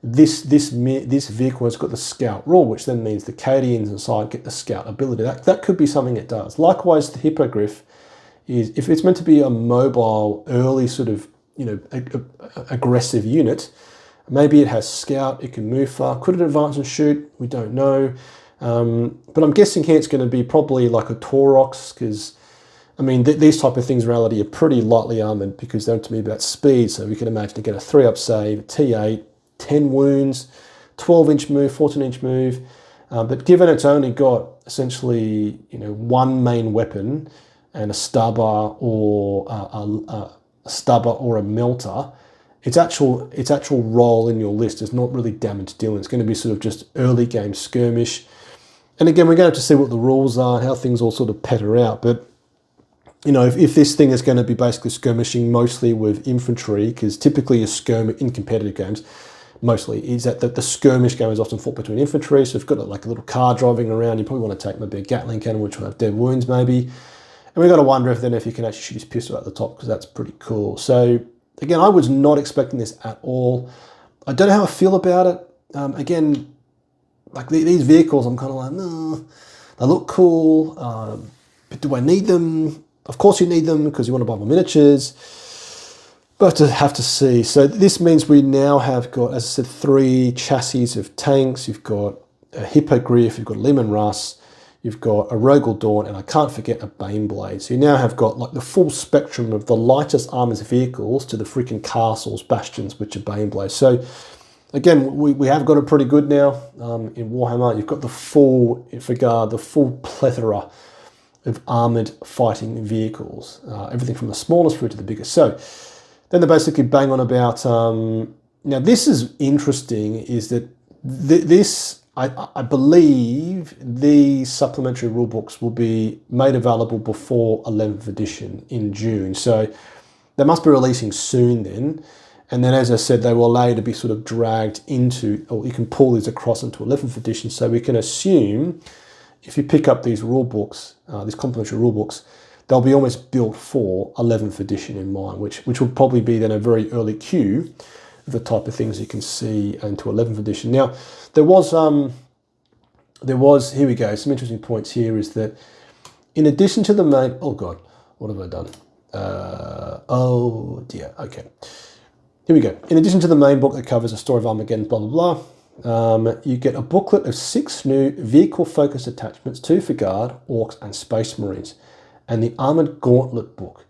this vehicle has got the scout rule, which then means the Cadians inside get the scout ability. That could be something it does. Likewise, the Hippogriff is, if it's meant to be a mobile, early sort of, aggressive unit, maybe it has scout, it can move far. Could it advance and shoot? We don't know. But I'm guessing here it's going to be probably like a Taurox, because, I mean, these type of things in reality are pretty lightly armoured, because they're to me about speed. So we can imagine to get a 3-up save, a T8, 10 wounds, 12-inch move, 14-inch move. But given it's only got essentially, one main weapon and a stubber or a melter, its actual role in your list is not really damage dealing. It's going to be sort of just early game skirmish. And again, we're going to have to see what the rules are and how things all sort of petter out. But, if this thing is going to be basically skirmishing mostly with infantry, because typically a skirmish in competitive games, mostly, is that the skirmish game is often fought between infantry. So if you've got like a little car driving around, you probably want to take maybe a Gatling cannon, which will have dead wounds maybe. And we've got to wonder if you can actually shoot his pistol at the top, because that's pretty cool. So again, I was not expecting this at all. I don't know how I feel about it. Again, like these vehicles, I'm kind of like, no, they look cool, but do I need them? Of course you need them because you want to buy more miniatures, but to have to see. So this means we now have got, as I said, 3 chassis of tanks. You've got a Hippogriff, you've got a Leman Russ, you've got a Rogel Dawn, and I can't forget a Baneblade. So you now have got like the full spectrum of the lightest armors vehicles to the freaking castles, bastions, which are Baneblades. So again, we have got it pretty good now in Warhammer. You've got the full, for Guard, the full plethora of armoured fighting vehicles. Everything from the smallest through to the biggest. So then they basically bang on about, now this is interesting, is that I believe these supplementary rulebooks will be made available before 11th edition in June. So they must be releasing soon then. And then, as I said, they will allow you to be sort of dragged into, or you can pull these across into 11th edition. So we can assume if you pick up these rule books, these complementary rule books, they'll be almost built for 11th edition in mind, which will probably be then a very early queue of the type of things you can see into 11th edition. Now, there was, here we go, some interesting points here is that in addition to the main, oh God, what have I done? Oh dear, okay. Here we go. In addition to the main book that covers the story of Armageddon, blah, blah, blah, you get a booklet of 6 new vehicle-focused attachments, 2 for Guard, Orcs, and Space Marines, and the Armoured Gauntlet book.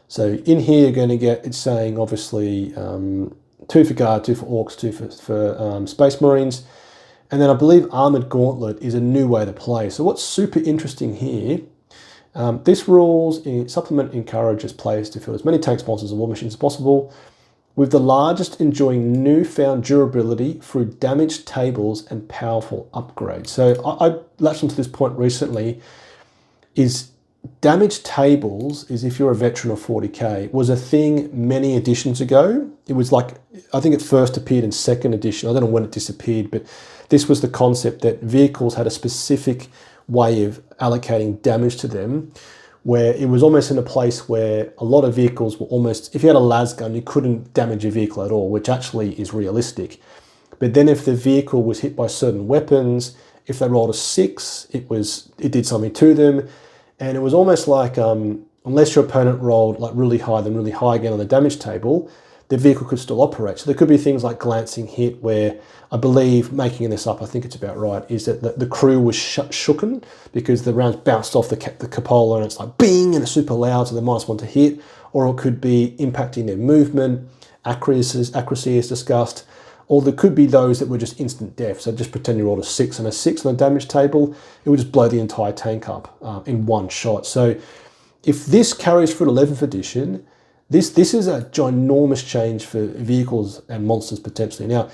So in here you're going to get, it's saying obviously 2 for Guard, 2 for Orcs, 2 for Space Marines, and then I believe Armoured Gauntlet is a new way to play. So what's super interesting here, this rules supplement encourages players to field as many tanks, monsters, and war machines as possible, with the largest enjoying newfound durability through damaged tables and powerful upgrades. So I latched onto this point recently, is damaged tables is, if you're a veteran of 40k, was a thing many editions ago. It was like, I think it first appeared in 2nd edition. I don't know when it disappeared, but this was the concept that vehicles had a specific way of allocating damage to them, where it was almost in a place where a lot of vehicles were almost, if you had a las gun, you couldn't damage your vehicle at all, which actually is realistic. But then if the vehicle was hit by certain weapons, if they rolled a 6, it did something to them. And it was almost like, unless your opponent rolled like really high, then really high again on the damage table, the vehicle could still operate. So there could be things like glancing hit, where I believe, making this up, I think it's about right, is that the crew was shooken because the rounds bounced off the cupola and it's like bing and it's super loud, so they -1 to hit. Or it could be impacting their movement, accuracy is discussed. Or there could be those that were just instant death. So just pretend you rolled a 6 and a 6 on the damage table, it would just blow the entire tank up in one shot. So if this carries through to 11th edition, this is a ginormous change for vehicles and monsters potentially. Now,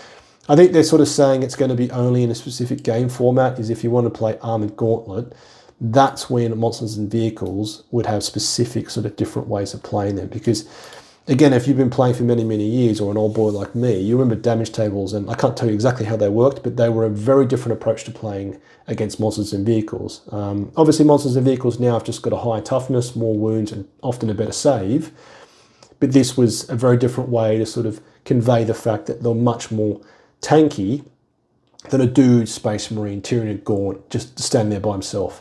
I think they're sort of saying it's going to be only in a specific game format, is if you want to play Armoured Gauntlet, that's when monsters and vehicles would have specific sort of different ways of playing them. Because again, if you've been playing for many, many years, or an old boy like me, you remember damage tables, and I can't tell you exactly how they worked, but they were a very different approach to playing against monsters and vehicles. Obviously, monsters and vehicles now have just got a higher toughness, more wounds, and often a better save. But this was a very different way to sort of convey the fact that they're much more tanky than a dude, Space Marine, Tyranid Gaunt, just standing there by himself.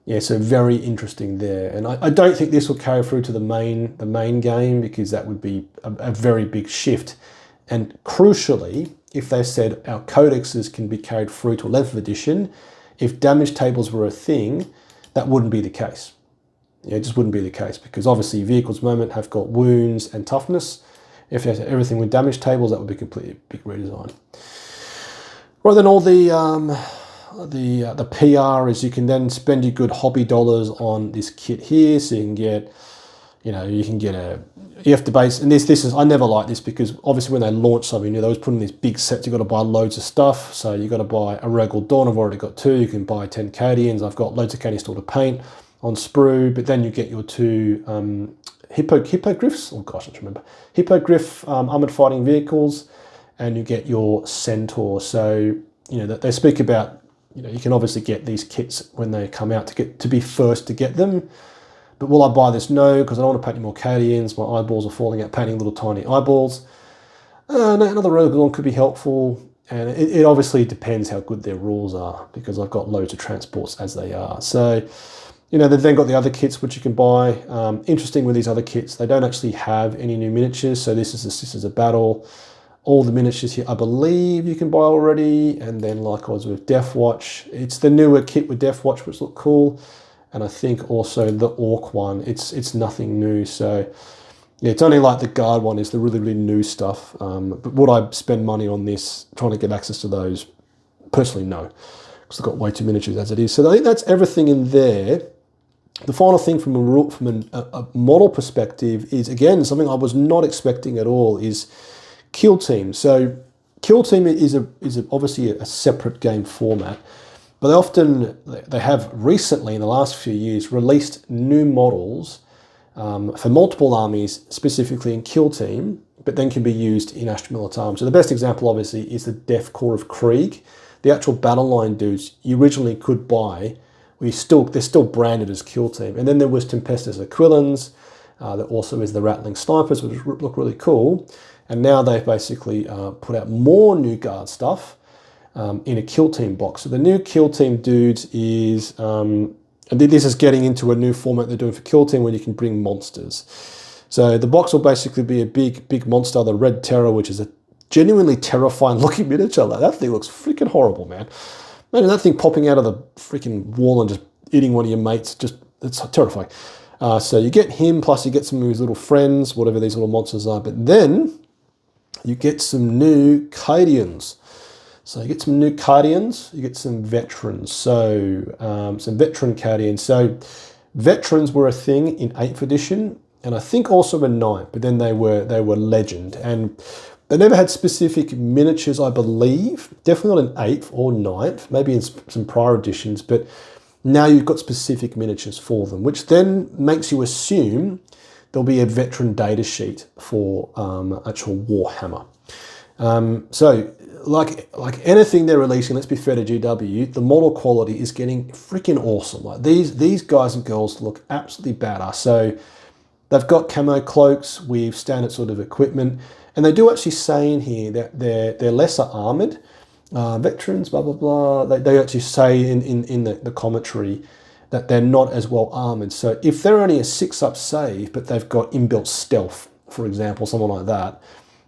Yeah, so very interesting there. And I don't think this will carry through to the main game, because that would be a very big shift. And crucially, if they said our codexes can be carried through to 11th edition, if damage tables were a thing, that wouldn't be the case. Yeah, it just wouldn't be the case, because obviously vehicles at the moment have got wounds and toughness. If you had everything with damage tables, that would be completely big redesign. Right, then all the PR is you can then spend your good hobby dollars on this kit here, so you can get, you can get you have to base, and this is, I never like this, because obviously when they launch something new, they always put in these big sets, you've got to buy loads of stuff. So you've got to buy a Rogel Dawn, I've already got 2, you can buy 10 Cadians, I've got loads of Cadians still to paint on sprue, but then you get your 2 Hippogriffs, oh gosh, I don't remember, Hippogriff armoured fighting vehicles, and you get your Centaur. So, that they speak about, you can obviously get these kits when they come out to be first to get them. But will I buy this? No, because I don't want to paint any more Cadians. My eyeballs are falling out painting little tiny eyeballs. Another rogue one could be helpful. And it obviously depends how good their rules are, because I've got loads of transports as they are. So, they've then got the other kits which you can buy. Interesting with these other kits, they don't actually have any new miniatures. So this is the Sisters of Battle. All the miniatures here, I believe, you can buy already. And then likewise with Death Watch. It's the newer kit with Death Watch, which look cool. And I think also the Orc one, it's nothing new. So yeah, it's only like the Guard one is the really, really new stuff. But would I spend money on this, trying to get access to those? Personally, no, because I've got way too miniatures as it is. So I think that's everything in there. The final thing from a model perspective is, again, something I was not expecting at all, is Kill Team. So Kill Team is obviously a separate game format, but they have recently, in the last few years, released new models for multiple armies, specifically in Kill Team, but then can be used in Astra Militarum. So the best example, obviously, is the Death Corps of Krieg. The actual battle line dudes you originally could buy, they're still branded as Kill Team. And then there was Tempestus Aquilans, there also is the Rattling Snipers, which look really cool. And now they've basically put out more new Guard stuff in a Kill Team box. So the new Kill Team dudes is, and this is getting into a new format they're doing for Kill Team, where you can bring monsters. So the box will basically be a big monster, the Red Terror, which is a genuinely terrifying looking miniature. Like, that thing looks freaking horrible, man. Imagine that thing popping out of the freaking wall and just eating one of your mates. It's terrifying. So you get him, plus you get some of his little friends, whatever these little monsters are. But then you get some new Cadians. So you get some new Cadians, you get some veterans. So some veteran Cadians. So veterans were a thing in 8th edition, and I think also in 9th, but then they were legend. And they never had specific miniatures, I believe. Definitely not in 8th or 9th, maybe in some prior editions, but now you've got specific miniatures for them, which then makes you assume there'll be a veteran data sheet for actual Warhammer. So like anything they're releasing, let's be fair to GW, the model quality is getting freaking awesome. Like these guys and girls look absolutely badass. So they've got camo cloaks with standard sort of equipment, and they do actually say in here that they're lesser armored. Veterans, blah, blah, blah. They actually say in the commentary that they're not as well armored. So if they're only a 6-up save, but they've got inbuilt stealth, for example, someone like that,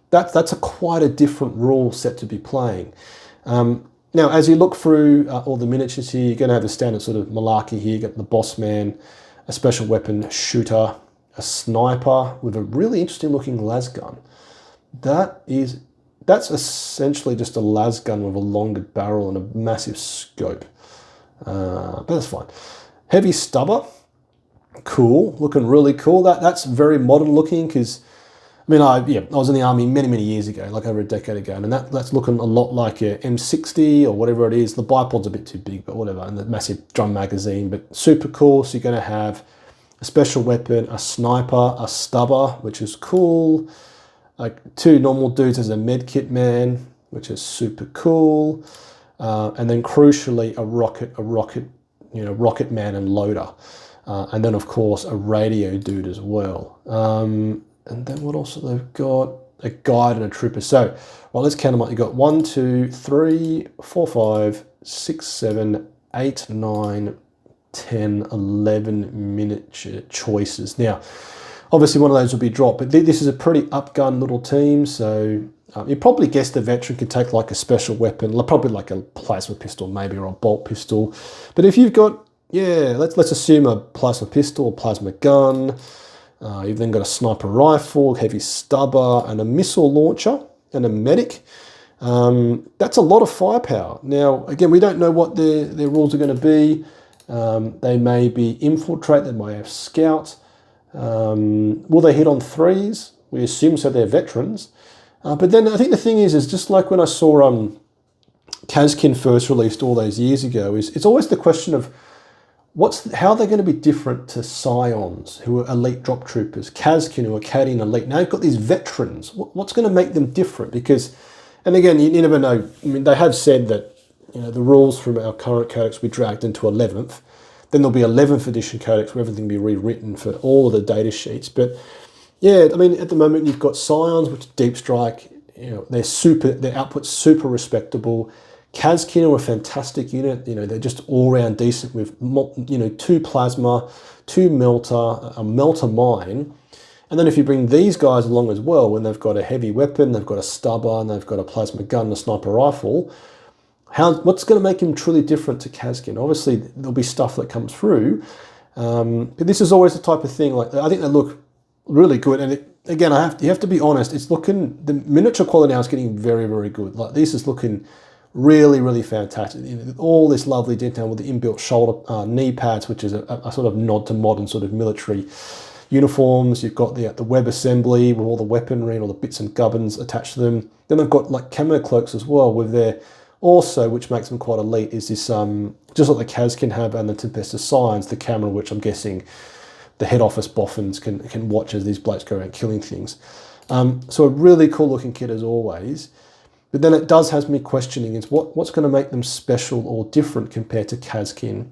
that's quite a different rule set to be playing. Now, as you look through all the miniatures here, you're going to have the standard sort of malarkey here. You got the boss man, a special weapon shooter, a sniper with a really interesting looking las gun. That's essentially just a las gun with a longer barrel and a massive scope. But that's fine. Heavy stubber, cool, looking really cool. That's very modern looking, because I was in the army many years ago, like over a decade ago, and that's looking a lot like a M60 or whatever it is. The bipod's a bit too big, but whatever, and the massive drum magazine, but super cool. So you're going to have a special weapon, a sniper, a stubber, which is cool. Like 2 normal dudes as a medkit man, which is super cool. And then crucially, a rocket man and loader. And then of course a radio dude as well. And then what else have they got? A guide and a trooper. So, well, let's count them up. You've got 1, 2, 3, 4, 5, 6, 7, 8, 9, 10, 11 miniature choices. Now, obviously one of those will be dropped, but this is a pretty upgun little team. So you probably guess the veteran can take like a special weapon, probably like a plasma pistol maybe, or a bolt pistol. But if you've got, let's assume a plasma pistol, a plasma gun. You've then got a sniper rifle, heavy stubber, and a missile launcher, and a medic. That's a lot of firepower. Now, again, we don't know what their rules are going to be. They may be infiltrate, they might have scout. Will they hit on 3s? We assume so, they're veterans. But then I think the thing is just like when I saw Kazkin first released all those years ago, it's always the question of how are they going to be different to Scions, who are elite drop troopers, Kazkin, who are Cadian elite. Now you've got these veterans. What's going to make them different? Because, and again, you never know. I mean, they have said that the rules from our current codex we dragged into 11th. Then there'll be 11th edition codex where everything will be rewritten for all of the data sheets. But yeah, I mean, at the moment you've got Scions, which is Deep Strike. Their output's super respectable. Kazkin are a fantastic unit. They're just all round decent with 2 plasma, 2 melter, a melter mine. And then if you bring these guys along as well, when they've got a heavy weapon, they've got a stubber, and they've got a plasma gun and a sniper rifle, what's going to make him truly different to Kazkin? Obviously, there'll be stuff that comes through. But this is always the type of thing, like, I think they look really good. And again, you have to be honest, the miniature quality now is getting very, very good. Like, this is looking really, really fantastic. All this lovely detail with the inbuilt shoulder knee pads, which is a sort of nod to modern sort of military uniforms. You've got the web assembly with all the weaponry and all the bits and gubbins attached to them. Then they've got like camo cloaks as well with their, also, which makes them quite elite, is this, just like the Kazkin have and the Tempestus Scions, the camera, which I'm guessing the head office boffins can watch as these blokes go around killing things. So a really cool looking kit as always. But then it does have me questioning is what's going to make them special or different compared to Kazkin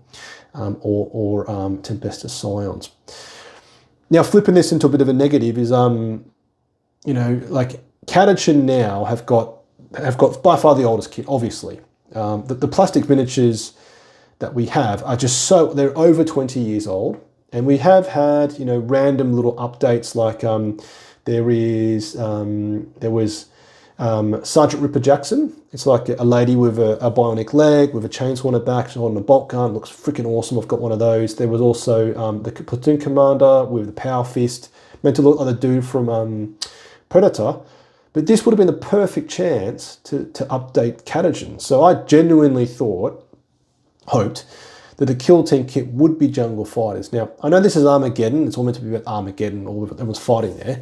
or Tempestus Scions. Now, flipping this into a bit of a negative is, like Catachin now have got by far the oldest kit, obviously. The plastic miniatures that we have are just they're over 20 years old. And we have had, random little updates like there was Sergeant Ripper Jackson. It's like a lady with a bionic leg, with a chainsaw on her back, she's holding a bolt gun, looks freaking awesome. I've got one of those. There was also the platoon commander with the power fist, meant to look like the dude from Predator. But this would have been the perfect chance to update Catachin. So I genuinely hoped that the Kill Team kit would be Jungle Fighters. Now, I know this is Armageddon. It's all meant to be about Armageddon, or everyone's fighting there.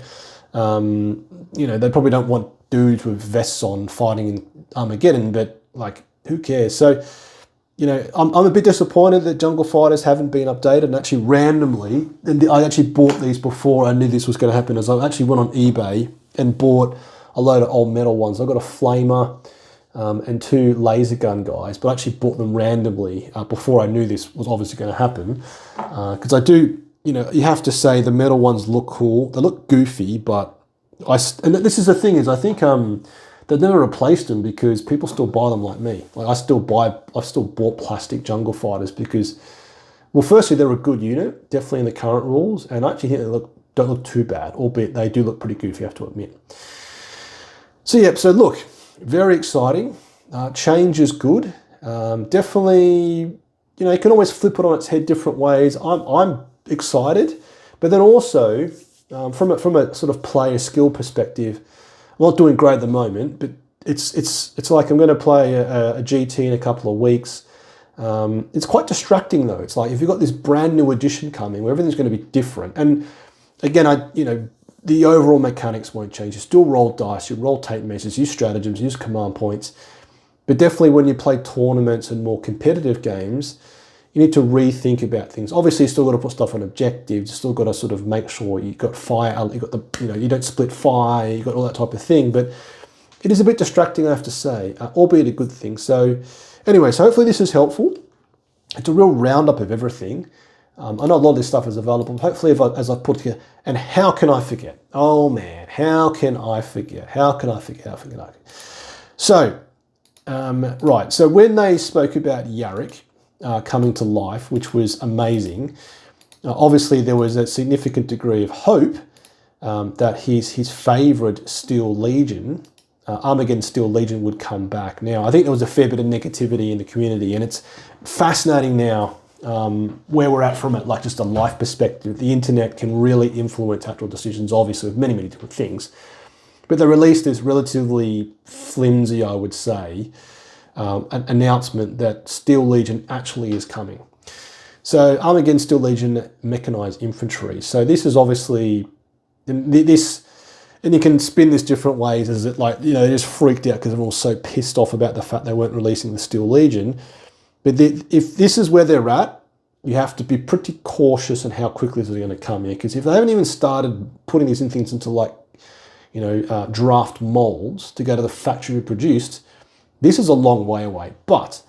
They probably don't want dudes with vests on fighting in Armageddon, but like, who cares? So, I'm a bit disappointed that Jungle Fighters haven't been updated, and actually randomly, and I actually bought these before I knew this was going to happen, as I actually went on eBay and bought a load of old metal ones. I got a Flamer and 2 laser gun guys, but I actually bought them randomly before I knew this was obviously going to happen. Because I do, you have to say the metal ones look cool. They look goofy, but and this is the thing is I think they've never replaced them because people still buy them like me. Like I've still bought plastic Jungle Fighters because, well, firstly they're a good unit, definitely in the current rules, and I actually think they don't look too bad, albeit they do look pretty goofy, I have to admit. So yeah, so look, very exciting. Change is good. Definitely, you can always flip it on its head different ways. I'm excited, but then also from a sort of player skill perspective, I'm not doing great at the moment, but it's like I'm going to play a GT in a couple of weeks. It's quite distracting though. It's like if you've got this brand new edition coming where everything's going to be different, and again, the overall mechanics won't change. You still roll dice, you roll tape measures, use stratagems, use command points. But definitely when you play tournaments and more competitive games, you need to rethink about things. Obviously, you still got to put stuff on objectives. You still got to sort of make sure you got fire, you got you don't split fire, you got all that type of thing. But it is a bit distracting, I have to say, albeit a good thing. So anyway, so hopefully this is helpful. It's a real roundup of everything. I know a lot of this stuff is available. Hopefully, as I put together, and how can I forget? Oh man, how can I forget? So, right. So when they spoke about Yarick coming to life, which was amazing, obviously there was a significant degree of hope that his favourite Steel Legion, Armageddon Steel Legion, would come back. Now, I think there was a fair bit of negativity in the community, and it's fascinating now. Where we're at from it, like just a life perspective. The internet can really influence actual decisions, obviously, with many, many different things. But they released this relatively flimsy, I would say, an announcement that Steel Legion actually is coming. So Armageddon Steel Legion Mechanized Infantry. So this is obviously, this, and you can spin this different ways. Is it like, they just freaked out because everyone was so pissed off about the fact they weren't releasing the Steel Legion. But if this is where they're at, you have to be pretty cautious on how quickly this is going to come here. Because if they haven't even started putting these things into draft molds to go to the factory produced, this is a long way away. But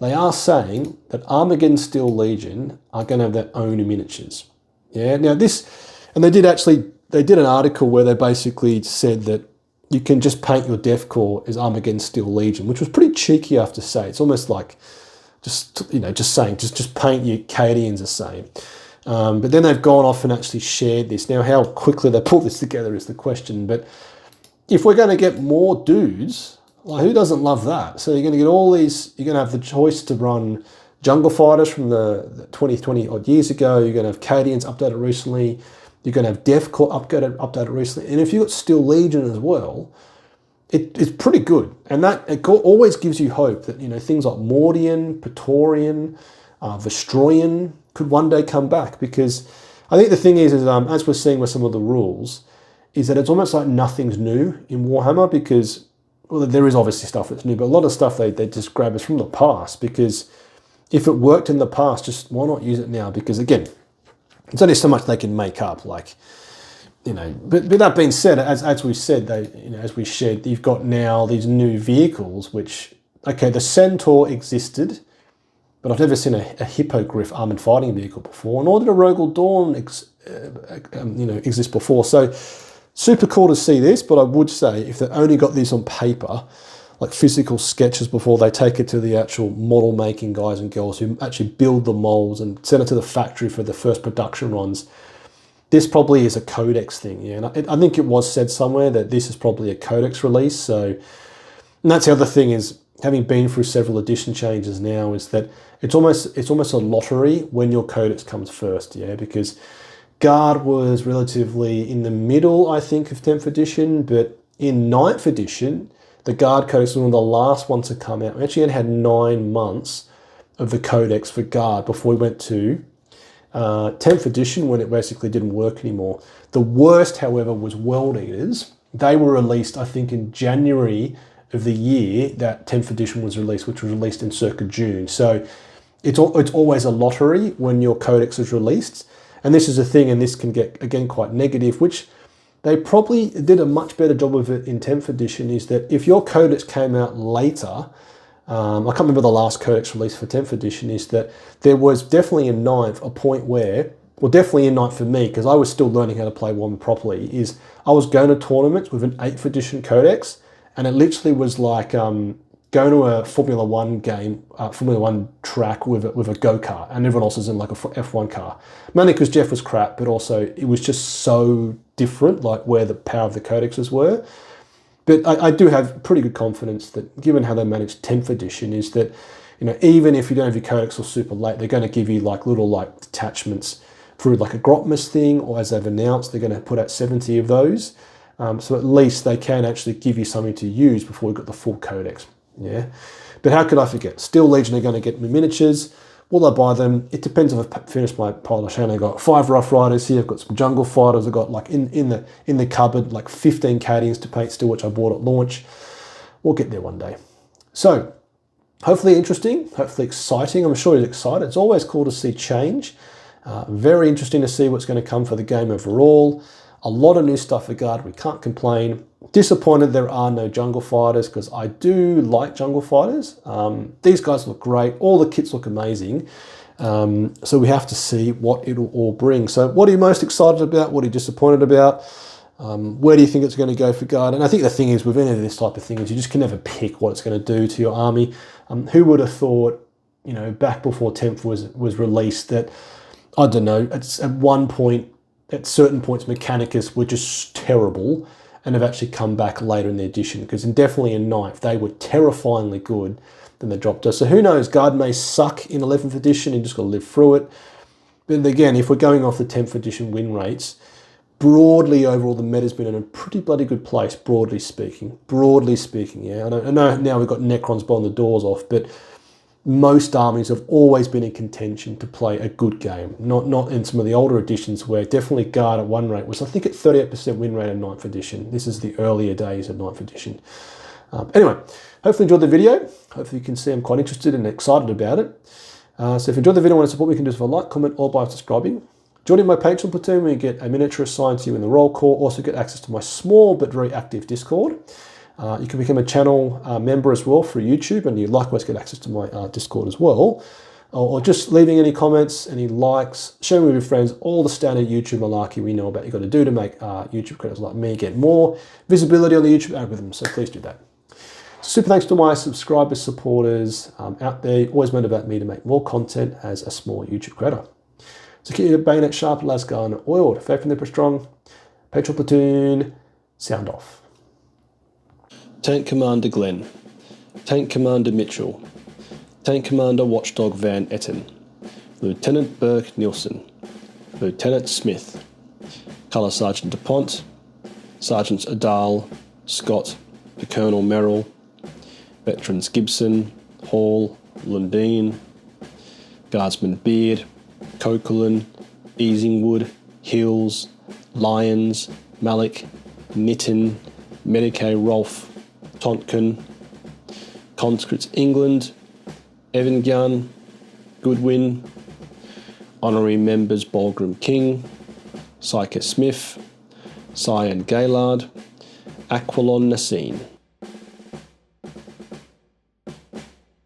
they are saying that Armageddon Steel Legion are going to have their own miniatures. Yeah, now this, and they did an article where they basically said that you can just paint your Death Corps as Armageddon Steel Legion, which was pretty cheeky, I have to say. It's almost like just saying, just paint your Cadians the same. But then they've gone off and actually shared this. Now, how quickly they pull this together is the question. But if we're going to get more dudes, like who doesn't love that? So you're going to get all these, you're going to have the choice to run Jungle Fighters from the 20 odd years ago. You're going to have Cadians updated recently. You're going to have Death Corps updated recently. And if you've got Steel Legion as well, it's pretty good. And that it always gives you hope that, things like Mordian, Praetorian, Vestroyan could one day come back. Because I think the thing is as we're seeing with some of the rules, is that it's almost like nothing's new in Warhammer because, well, there is obviously stuff that's new, but a lot of stuff they just grab is from the past. Because if it worked in the past, just why not use it now? Because again, it's only so much they can make up, but that being said, as we said, as we shared, you've got now these new vehicles, which, okay, the Centaur existed, but I've never seen a Hippogriff armored fighting vehicle before, nor did a Rogel Dawn exist before. So super cool to see this, but I would say if they only got these on paper, like physical sketches before they take it to the actual model making guys and girls who actually build the molds and send it to the factory for the first production runs. This probably is a codex thing, yeah. And I think it was said somewhere that this is probably a codex release. So, and that's the other thing is, having been through several edition changes now, is that it's almost a lottery when your codex comes first, yeah. Because Guard was relatively in the middle, I think, of 10th edition, but in 9th edition, the Guard Codex was one of the last ones to come out. We actually had 9 months of the Codex for Guard before we went to 10th edition when it basically didn't work anymore. The worst, however, was World Eaters. They were released, I think, in January of the year that 10th edition was released, which was released in circa June. So it's always a lottery when your Codex is released. And this is a thing, and this can get, again, quite negative, which they probably did a much better job of it in 10th edition, is that if your Codex came out later, I can't remember the last Codex release for 10th edition, is that there was definitely in 9th a point where, well, definitely in 9th for me, because I was still learning how to play Warhammer properly, is I was going to tournaments with an 8th edition Codex, and it literally was like going to a Formula 1 game, Formula 1 track with a go-kart, and everyone else is in like a F1 car. Mainly because Jeff was crap, but also it was just so different, like where the power of the codexes were. But I do have pretty good confidence that, given how they managed 10th edition, is that, even if you don't have your codex or super late, they're going to give you like little like detachments through like a Grotmas thing, or as they've announced, they're going to put out 70 of those. So at least they can actually give you something to use before we've got the full codex. Yeah, but how could I forget? Steel Legion are going to get me miniatures. Will I buy them? It depends if I finish my pile of Shannon. I've got 5 Rough Riders here. I've got some Jungle Fighters. I've got like in the cupboard like 15 Cadians to paint still, which I bought at launch. We'll get there one day. So hopefully interesting, hopefully exciting. I'm sure he's excited. It's always cool to see change. Very interesting to see what's going to come for the game overall. A lot of new stuff for Guard. We can't complain. Disappointed there are no Jungle Fighters, because I do like Jungle Fighters. These guys look great. All the kits look amazing. So we have to see what it'll all bring. So what are you most excited about? What are you disappointed about? Where do you think it's going to go for Guard? And I think the thing is, with any of this type of thing, is you just can never pick what it's going to do to your army. Who would have thought, back before 10th was released, that, I don't know, at one point, at certain points, Mechanicus were just terrible, and have actually come back later in the edition, because definitely in 9th, they were terrifyingly good, then they dropped us. So who knows, Guard may suck in 11th edition, and you just got to live through it. But again, if we're going off the 10th edition win rates, broadly overall the meta's been in a pretty bloody good place, broadly speaking. Broadly speaking, yeah. I know now we've got Necrons blowing the doors off, but most armies have always been in contention to play a good game. Not in some of the older editions, where definitely Guard at one rate was, I think, at 38% win rate in 9th edition. This is the earlier days of 9th edition. Anyway, hopefully you enjoyed the video. Hopefully you can see I'm quite interested and excited about it. So if you enjoyed the video and want to support me, you can do so for a like, comment, or by subscribing. Joining my Patreon platoon, where you get a miniature assigned to you in the roll call. Also get access to my small but very active Discord. You can become a channel member as well through YouTube, and you likewise get access to my Discord as well. Or just leaving any comments, any likes, sharing with your friends, all the standard YouTube malarkey we know about you got to do to make YouTube creators like me get more visibility on the YouTube algorithm. So please do that. Super thanks to my subscribers, supporters out there. You always motivate me to make more content as a small YouTube creator. So keep your bayonet sharp, las gun oiled. Faith from the strong. Petrol Platoon, sound off. Tank Commander Glenn, Tank Commander Mitchell, Tank Commander Watchdog Van Etten, Lieutenant Burke Nielsen, Lieutenant Smith, Colour Sergeant DuPont, Sergeants Adal, Scott, Colonel Merrill, Veterans Gibson, Hall, Lundeen, Guardsman Beard, Coquelin, Easingwood, Hills, Lyons, Malik, Nitton, Medicae Rolfe, Tontkin, Conscripts England, Evangyan, Goodwin, Honorary Members Bolgram King, Syker Smith, Cyan Gaylard, Aquilon Nassine.